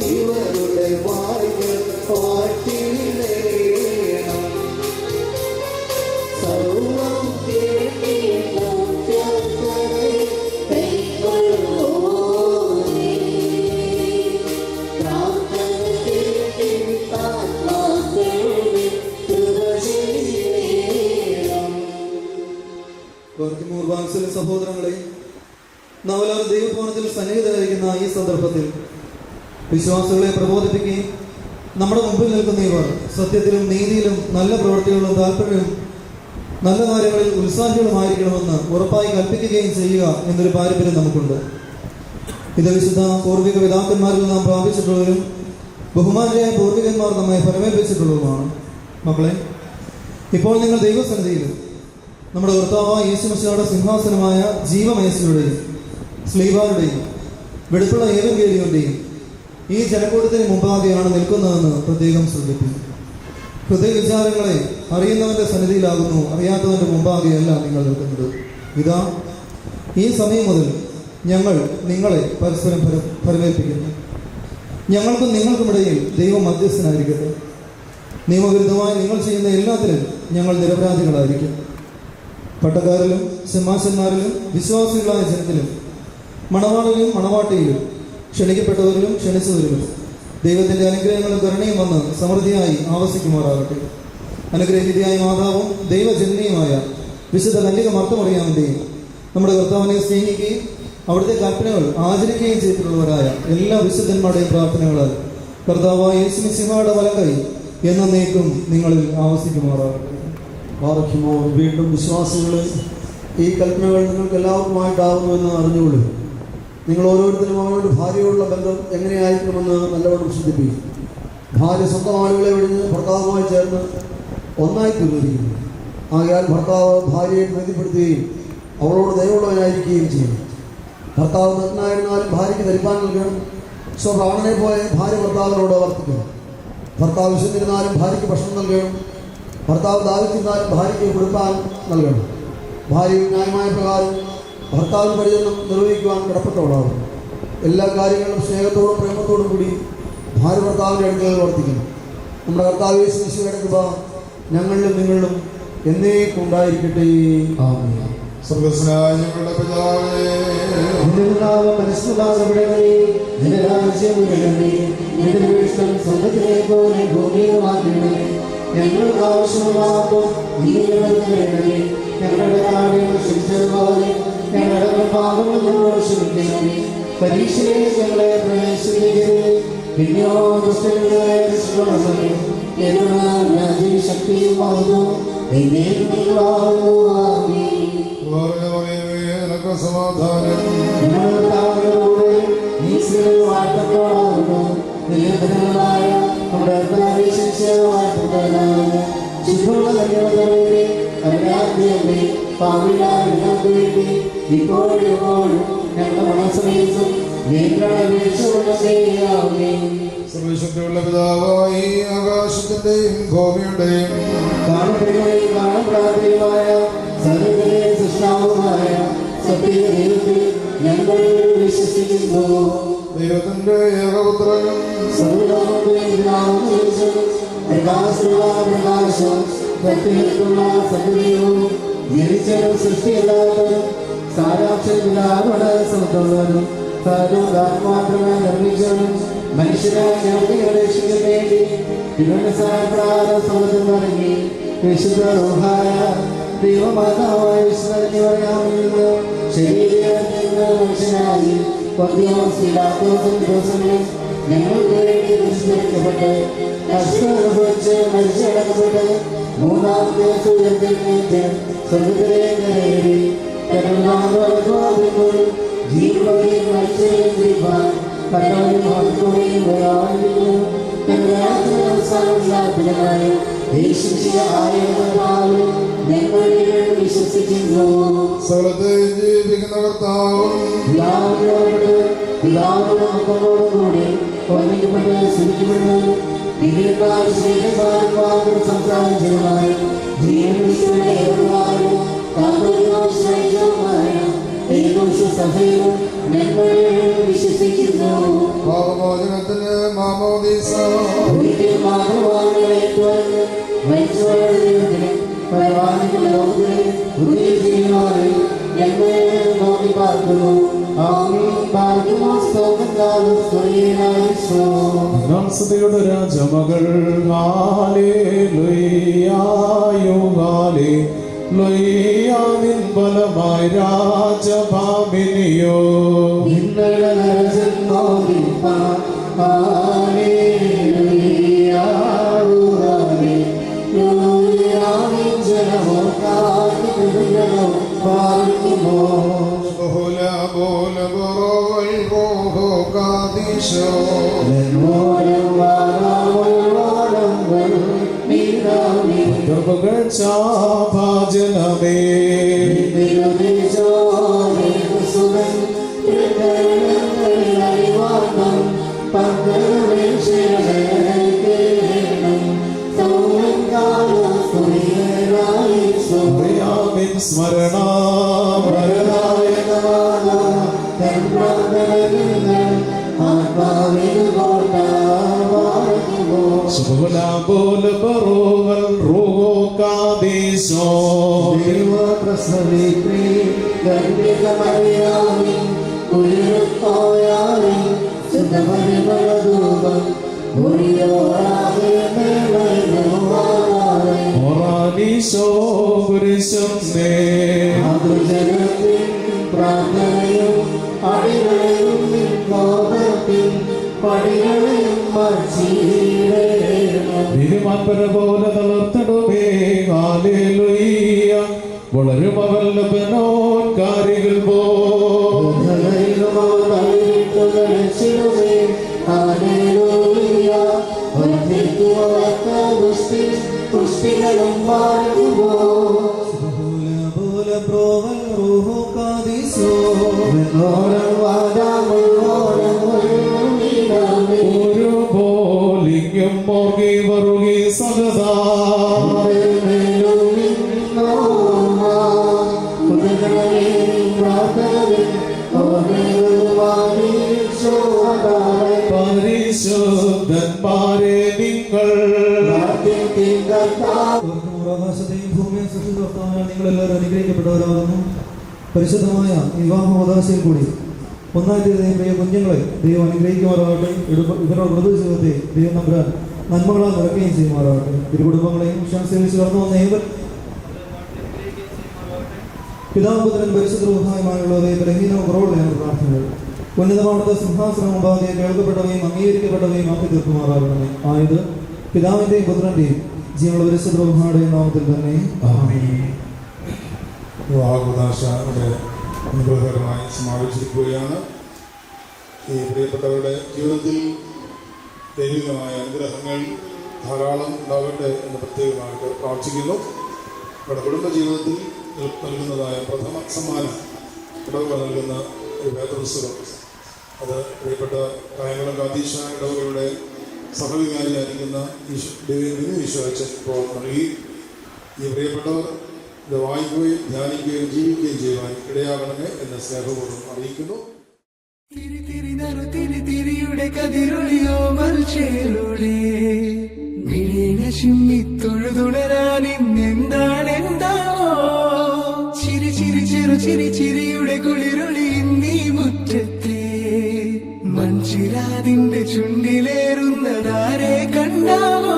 ഇവരുടെ വായ്കൾ പാട്ടിലേ വാത്സല്യ സഹോദരങ്ങളെ, നാവലാറ് ദൈവഭവനത്തിൽ സന്നിഹിതരായിരിക്കുന്ന ഈ സന്ദർഭത്തിൽ വിശ്വാസികളെ പ്രബോധിപ്പിക്കുകയും നമ്മുടെ മുമ്പിൽ നിൽക്കുന്ന ഇവർ സത്യത്തിലും നീതിയിലും നല്ല പ്രവൃത്തികളിലും താല്പര്യവും നല്ല കാര്യങ്ങളിൽ ഉത്സാഹികളുമായിരിക്കണമെന്ന് ഉറപ്പായി കൽപ്പിക്കുകയും ചെയ്യുക എന്നൊരു പാരമ്പര്യം നമുക്കുണ്ട്. ഇത് വിശുദ്ധ പൂർവിക പിതാക്കന്മാരിൽ നാം പ്രാപിച്ചിട്ടുള്ളവരും ബഹുമാനിയായ പൂർവികന്മാർ നമ്മെ ഫലമേൽപ്പിച്ചിട്ടുള്ളതുമാണ്. മക്കളെ, ഇപ്പോൾ നിങ്ങൾ ദൈവസന്നിധിയിലും നമ്മുടെ കർത്താവായ യേശുമിശിഹായുടെ സിംഹാസനമായ ജീവമേശയുടെയും സ്ലീബാരുടെയും വെളുപ്പുള്ള ഏവങ്കേലിയുടെയും ഈ ജനക്കൂട്ടത്തിന് മുമ്പാകെയാണ് നിൽക്കുന്നതെന്ന് പ്രത്യേകം ശ്രദ്ധിക്കുന്നു. ഹൃദയ വിചാരങ്ങളെ അറിയുന്നവന്റെ സന്നിധിയിലാകുന്നു, അറിയാത്തവന്റെ മുമ്പാകെയല്ല നിങ്ങൾ നിൽക്കുന്നത്. ഇതാ, ഈ സമയം മുതൽ ഞങ്ങൾ നിങ്ങളെ പരസ്പരം ഫലമേൽപ്പിക്കുന്നു. ഞങ്ങൾക്കും നിങ്ങൾക്കുമിടയിൽ ദൈവം മധ്യസ്ഥനായിരിക്കട്ടെ. നിയമവിരുദ്ധമായി നിങ്ങൾ ചെയ്യുന്ന എല്ലാത്തിലും ഞങ്ങൾ നിരപരാധികളായിരിക്കും. പട്ടക്കാരിലും സിംഹാസന്മാരിലും വിശ്വാസികളായ ജനത്തിലും മണവാളിലും മണവാട്ടിയിലും ക്ഷണിക്കപ്പെട്ടവരിലും ക്ഷണിച്ചവരിലും ദൈവത്തിൻ്റെ അനുഗ്രഹങ്ങളും കരുണയും വന്ന് സമൃദ്ധിയായി ആവസിക്കുമാറാകട്ടെ. അനുഗ്രഹീതയായ മാതാവും ദൈവജനനിയുമായ വിശുദ്ധ കന്യക മർത്തമറിയാമിൻ്റെയും നമ്മുടെ കർത്താവിനെ സ്നേഹിക്കുകയും അവിടുത്തെ കൽപ്പനകൾ ആചരിക്കുകയും ചെയ്തിട്ടുള്ളവരായ എല്ലാ വിശുദ്ധന്മാരുടെയും പ്രാർത്ഥനകളാൽ കർത്താവായ യേശുമിശിഹായുടെ വലങ്കൈ എന്നേക്കും നിങ്ങളിൽ ആവസിക്കുമാറാകട്ടെ. പാർക്കുമോ വീണ്ടും വിശ്വാസികളെ, ഈ കൽപ്പനകൾ നിങ്ങൾക്ക് എല്ലാവർക്കുമായിട്ടാകുന്നുവെന്ന് അറിഞ്ഞുകൊള്ളു. നിങ്ങൾ ഓരോരുത്തരും അവനോട് ഭാര്യയോടുള്ള ബന്ധം എങ്ങനെയായിരിക്കണമെന്ന് നല്ലവണ്ണം ശ്രദ്ധിപ്പിക്കും. ഭാര്യ സ്വന്തം ആളുകളെ ഒഴിഞ്ഞ് ഭർത്താവുമായി ചേർന്ന് ഒന്നായി തീർന്നിരിക്കുന്നു. ആകയാൽ ഭർത്താവ് ഭാര്യയെ പ്രീതിപ്പെടുത്തുകയും അവളോട് ദയവുള്ളവനായിരിക്കുകയും ചെയ്യും. ഭർത്താവ് നഗ്നായിരുന്നാലും ഭാര്യയ്ക്ക് ധരിപ്പാൻ നൽകണം. സ്വപ്രാണനെ പോലെ ഭാര്യ ഭർത്താവിനോട് വർത്തിക്കണം. ഭർത്താവ് വിശന്നിരുന്നാലും ഭാര്യയ്ക്ക് ഭക്ഷണം നൽകണം. ഭർത്താവ് ദാഹിച്ചിരുന്നാലും ഭാര്യയ്ക്ക് കൊടുക്കാൻ നൽകണം. ഭാര്യ ന്യായമായ പ്രകാരം ഭർത്താവിന് പരിചരണം നിർവഹിക്കുവാൻ കടപ്പെട്ടവളാകും. എല്ലാ കാര്യങ്ങളിലും സ്നേഹത്തോടും പ്രേമത്തോടും കൂടി ഭാര്യ ഭർത്താവിൻ്റെ അടുക്കൽ വർത്തിക്കണം. നമ്മുടെ കർത്താവ് യേശുമിശിഹായുടെ കൃപ ഞങ്ങളിലും നിങ്ങളിലും എന്നേക്കും ഉണ്ടായിരിക്കട്ടെ. ആമേൻ. സ്വർഗ്ഗസ്ഥനായ ഞങ്ങളുടെ പിതാവേ, നിന്റെ നാമം പരിശുദ്ധമാകപ്പെടണമേ. നിന്റെ രാജ്യം വരണമേ. നിന്റെ ഇഷ്ടം സ്വർഗ്ഗത്തിലെ പോലെ ഭൂമിയിലുമാകണമേ. ഞങ്ങൾക്ക് ആവശ്യമുള്ളപ്പോൾ നീ ഞങ്ങൾക്ക് തരണമേ. ഞങ്ങളുടെ കാര്യങ്ങൾ ക്ഷമിച്ചതുപോലെ ഞങ്ങളുടെ പാപങ്ങൾ ഞങ്ങളോട് ക്ഷമിക്കണമേ. പരീക്ഷയിലേക്ക് ഞങ്ങളെ പ്രവേശിപ്പിക്കരുതേ, പിന്നെയോ ദുഷ്ടങ്ങളെ രക്ഷിക്കണമേ. എന്നാൽ രാജ്യവും ശക്തിയും മഹത്വവും എന്നേക്കും ആമേൻ. നിനക്ക് സമാധാനം. സർവശക്തിയുള്ള പിതാവായി ആകാശത്തിന്റെയും ഭൂമിയുടെയും കാണപ്പെടുകയും കാണപ്പെടാതെയുമായ സർവ്വത്തിലെ സൃഷ്ടാവുമായ സത്യദൈവത്തിൽ ഞങ്ങൾ വിശ്വസിക്കുന്നു. ദൈവത്തിന്റെ ഏകപുത്രനും പ്രകാശം സത്യത്തിലുള്ള സത്യവും ജനിച്ചതും സൃഷ്ടിയല്ലാത്തതും സാരാക്ഷരപിതാവോട് സമത്തുള്ളവരും സർവ്വമാത്രമായി നിർമ്മിച്ചവനും മനുഷ്യരായ ഞങ്ങൾക്ക് രക്ഷിക്കാൻ വേണ്ടി തിരുവനന്തപുരം സമൂഹത്തിൽ തുടങ്ങി വിശുദ്ധ റൂഹായ ദൈവമാതാവായ വിശ്വനെ പറയാമെന്ന് ശരീരത്തിൽ നിന്ന് മനുഷ്യനായി ദിവസങ്ങളിൽ ഞങ്ങൾക്ക് വേണ്ടി വിസ്മരിക്കപ്പെട്ട് കഷ്ടമനുഭവിച്ച് മരിച്ചടക്കപ്പെട്ട് മൂന്നാം ദിവസം ഉയർത്തെഴുന്നേറ്റ് സ്വർഗ്ഗത്തിലേക്ക് കയറി ജീവനെയും മരിച്ചവരെയും തിരിപ്പാൻ കണ്ടവരും മഹത്വവും വരാനിരിക്കുന്നു. വിശ്വസിക്കുന്നു. സ്ഥലത്തെ ജീവിക്കുന്ന കർത്താവും പിതാവിനോടുകൂടി ഓർമ്മിക്കപ്പെട്ട് സ്തുതിക്കപ്പെടുന്നതും സംസാരം ചെയ്യുവാനും സഭയിലും ഞങ്ങൾ വിശ്വസിക്കുന്നു. പാപമോചനത്തിന് മാമോദീസ ഒരിക്കൽ മാത്രമാണ് ഞങ്ങൾ നോക്കി പാർക്കുന്നു. സ്തുതിയുടെ രാജമകൾ ഹാലേലുയ്യായോ ഹാലേലുയ്യാ നിൻ കാലമായി രാജഭാമിനിയോ ഭാജനമേ സ്മരണ ബോല ബറോവൽ റൂഹോ കാദേശോ ഒറാനീശോ പുരുഷന്നേ പ്രാർത്ഥനയും അടികളെയും പടികളെയും തിരുമാൻപര പോലെ തളർത്തടുമേ ഹല്ലേലൂയ വളരും അവൻ ലബനോൻ കാരികൾ പുഷ്ടികളും ഒരു പോലിംഗം മോർഗി വറുകി സദാ പരിശുദ്ധന്മാരെ നിങ്ങൾ ആകാശത്തെയും ഭൂമിയും സൃഷ്ടികർത്താവായ നിങ്ങളെല്ലാവരും അനുഗ്രഹിക്കപ്പെട്ടവരാകുന്നു. പരിശുദ്ധമായ വിവാഹോദാശയിൽ കൂടി ഒന്നാം തീയതി പ്രിയ കുഞ്ഞുങ്ങളെ ദൈവം അനുഗ്രഹിക്കുമാറാകട്ടെ. ഇവരുടെ മൃദു ജീവിതത്തെ ദൈവം നമ്പുരാൻ നന്മകളാൽ നിറയ്ക്കുകയും ചെയ്യുമാറാകട്ടെ. ഇരു കുടുംബങ്ങളെയും വിശ്വാസത്തിൽ കടന്നു വന്ന ഏവർ പിതാപുത്രൻ പരിശുദ്ധ റൂഹായുമായുള്ളവരെ ബലഹീനവും കുറവുള്ള ഞങ്ങൾ പ്രാർത്ഥനകൾ ഉന്നതമാവത്തെ സിംഹാസനം മുമ്പാകെ കേൾക്കപ്പെട്ടവയും അംഗീകരിക്കപ്പെട്ടവയും ആക്കി തീർക്കുമാറാകണമേ. ആയത് പിതാവിന്റെയും പുത്രന്റെയും ജീവനുള്ള പരിശുദ്ധ റൂഹായുടെയും നാമത്തിൽ തന്നെ ആമേൻ. അനുഗ്രഹകരമായി സമാപിച്ചിരിക്കുകയാണ്. ഈ പ്രിയപ്പെട്ടവരുടെ ജീവിതത്തിൽ ദൈവികമായ അനുഗ്രഹങ്ങൾ ധാരാളം ഉണ്ടാകട്ടെ എന്ന് പ്രത്യേകമായിട്ട് പ്രാർത്ഥിക്കുന്നു. അവരുടെ കുടുംബജീവിതത്തിൽ നൽകുന്നതായ പ്രഥമ സമ്മാനം ഇടവക നൽകുന്ന ഒരു വേദപുസ്തകം, അത് പ്രിയപ്പെട്ട കായംകുളം കാതീശ ഇടവകയുടെ സഹവികാരിയായിരിക്കുന്ന ഈശോച്ചൻ ഇപ്പോൾ നൽകി. ഈ പ്രിയപ്പെട്ടവർ ഇത് വായിക്കുകയും ധ്യാനിക്കുകയും ജീവിക്കുകയും ചെയ്യുവാൻ ഇടയാകണമേ എന്ന് സ്നേഹപൂർവ്വം അറിയിക്കുന്നു. തിരിയുടെ കതിരൊളിയോ മൽച്ചേലൂടെ തൊഴുതുടരാൻ ഇന്നെന്താണെന്താവോ ചിരി ചിരി ചെറു ചിരി ചിരിയുടെ കുളിരൊളി നീ മുറ്റത്തെ മൺചിരാതിന്റെ ചുണ്ടിലേറുന്നതാരെ കണ്ടാവോ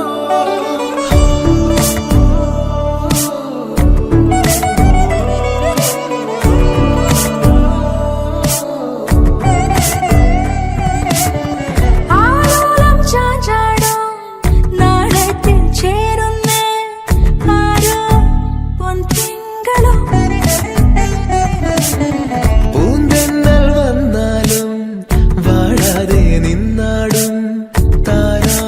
പൂന്തെന്നൽ വന്നാലും വാഴാതെ നിന്നാടും താരാ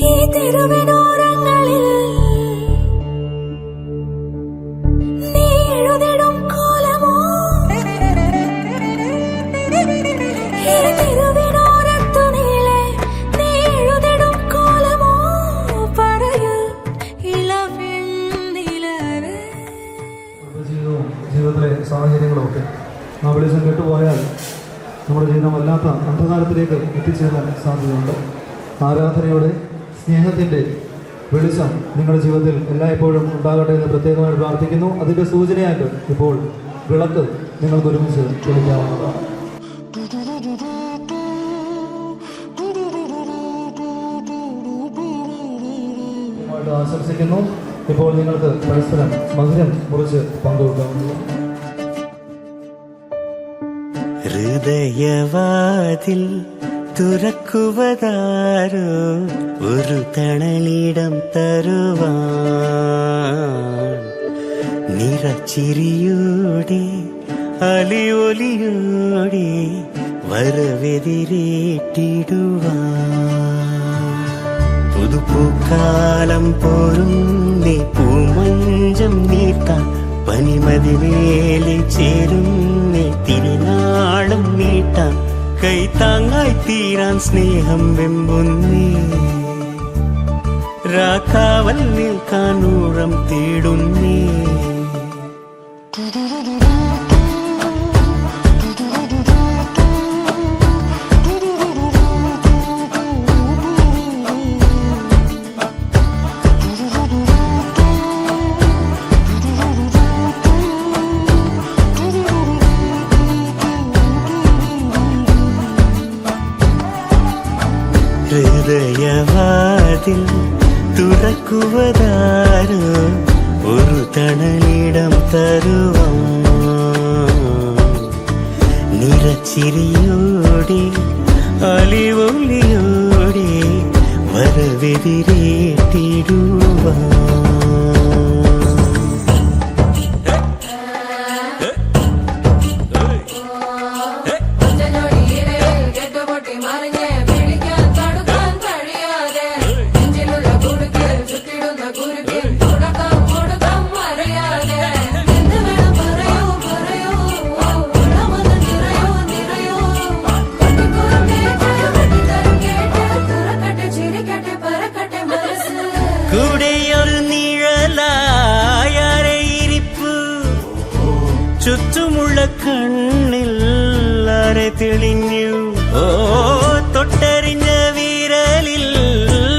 ഈ തെരുവിനോരങ്ങളിൽ നീ എഴുതിടും കോലമോ, ഈ തെരുവിനോരത്തു നീളെ നീ എഴുതിടും കോലമോ, പറയൂ ഇളവെണ്ണിലവേ. ജീവിതത്തിലെ സാഹചര്യങ്ങളും ഒക്കെ ആ വെളിച്ചം കെട്ടുപോയാൽ നമ്മുടെ ജീവിതം വല്ലാത്ത അന്ധകാരത്തിലേക്ക് എത്തിച്ചേരാൻ സാധ്യതയുണ്ട്. ആരാധനയുടെ സ്നേഹത്തിൻ്റെ വെളിച്ചം നിങ്ങളുടെ ജീവിതത്തിൽ എല്ലായ്പ്പോഴും ഉണ്ടാകട്ടെ എന്ന് പ്രത്യേകമായി പ്രാർത്ഥിക്കുന്നു. അതിൻ്റെ സൂചനയായിട്ട് ഇപ്പോൾ വിളക്ക് നിങ്ങൾക്ക് ഒരുമിച്ച് തെളിക്കാവുന്നതാണ്. ആശംസിക്കുന്നു. ഇപ്പോൾ നിങ്ങൾക്ക് പരസ്പരം മധുരം മുറിച്ച് പങ്കുവെക്കാവുന്നതാണ്. ഹൃദയവാതിൽ തുറക്കുവതാരോ, ഒരു തണലിടം തരുവാൻ, നിറച്ചിരിയോടെ അലിയൊലിയോടെ വരവെതിരേറ്റിടുവാൻ. പുതുപ്പൂക്കാലം പോരുന്നേ പൂമഞ്ചം നീട്ടാൻ, പനിമതിവേലി ചേരുന്നേ തിരുനാളും നീട്ടാൻ, കൈത്താങ്ങായി തീരാൻ സ്നേഹം വെമ്പുന്നേ, രാക്കാവൽ നിൽക്കാൻ ഊഴം തേടുന്നേ. ഹൃദയവാതിൽ തുറക്കുവതാരോ, ഒരു തണലിടം തരുവാൻ, നിറച്ചിരിയോടെ അലിവൊലിയോടെ വരവെതിരേറ്റിടുവാൻ. കൂടെയൊരു നിഴലായാരെ ഇരിപ്പ്, ചുറ്റുമുള്ള കണ്ണിൽ ആരെ തെളിഞ്ഞു. ഓ തൊട്ടറിഞ്ഞ വിരലിൽ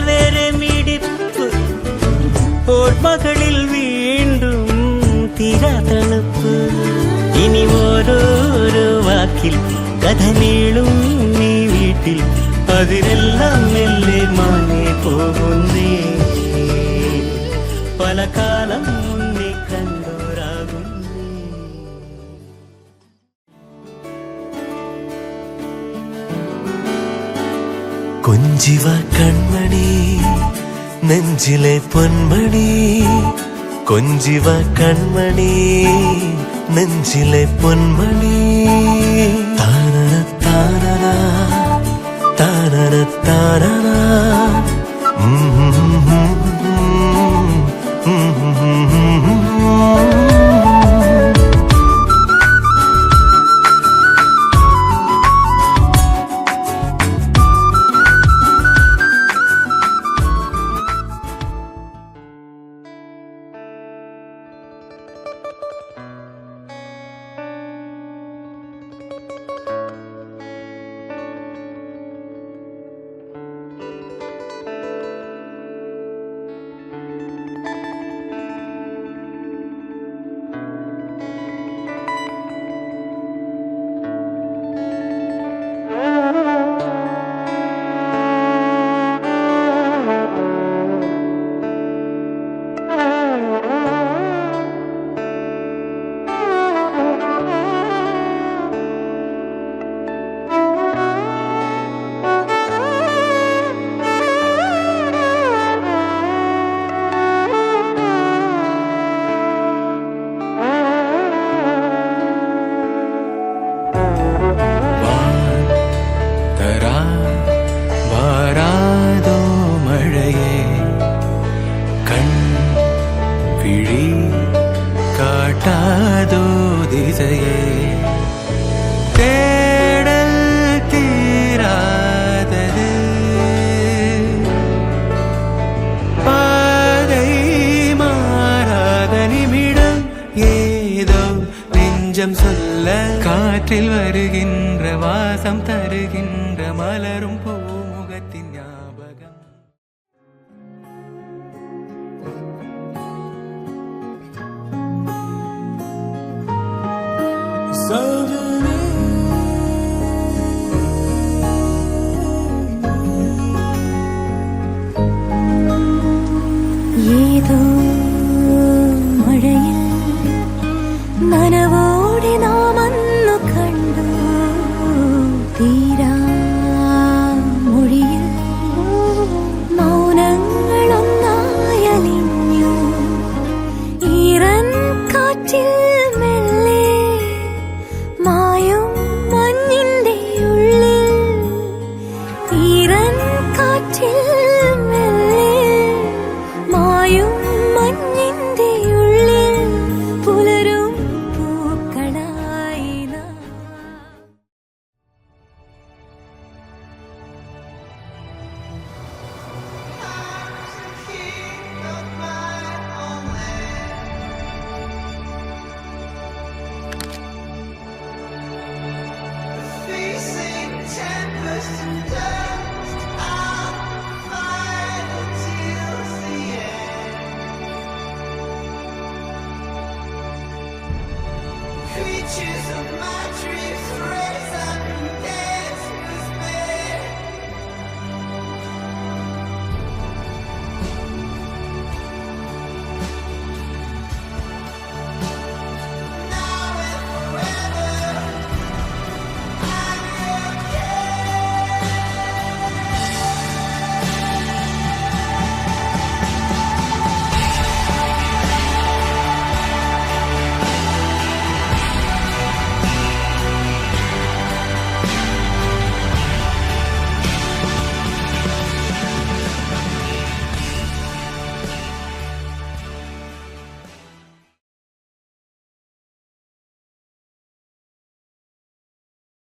വരെ മിടിപ്പ്, ഓർമ്മകളിൽ വീണ്ടും തീരാ തണുപ്പ്. ഇനി ഓരോരോ വാക്കിൽ കഥ നീളും നീ വീട്ടിൽ, അതിനെല്ലാം മെല്ലെ മാനേ പോകുന്നേ, പല കാലം മുന്നേ കണ്ടോരാകുന്നേ. കൊഞ്ചിവ കൺമണി നെഞ്ചിലെ പൊന്മണി, കൊഞ്ചിവ കൺമണി നെഞ്ചിലെ പൊന്മണി. താനന താനന താനന താനന. நெஞ்சம் சொல்ல காற்றில் வருகின்ற வாசம் தருகின்ற மலரும் பூமுகத்தின் ஞாபகம். ஏதோ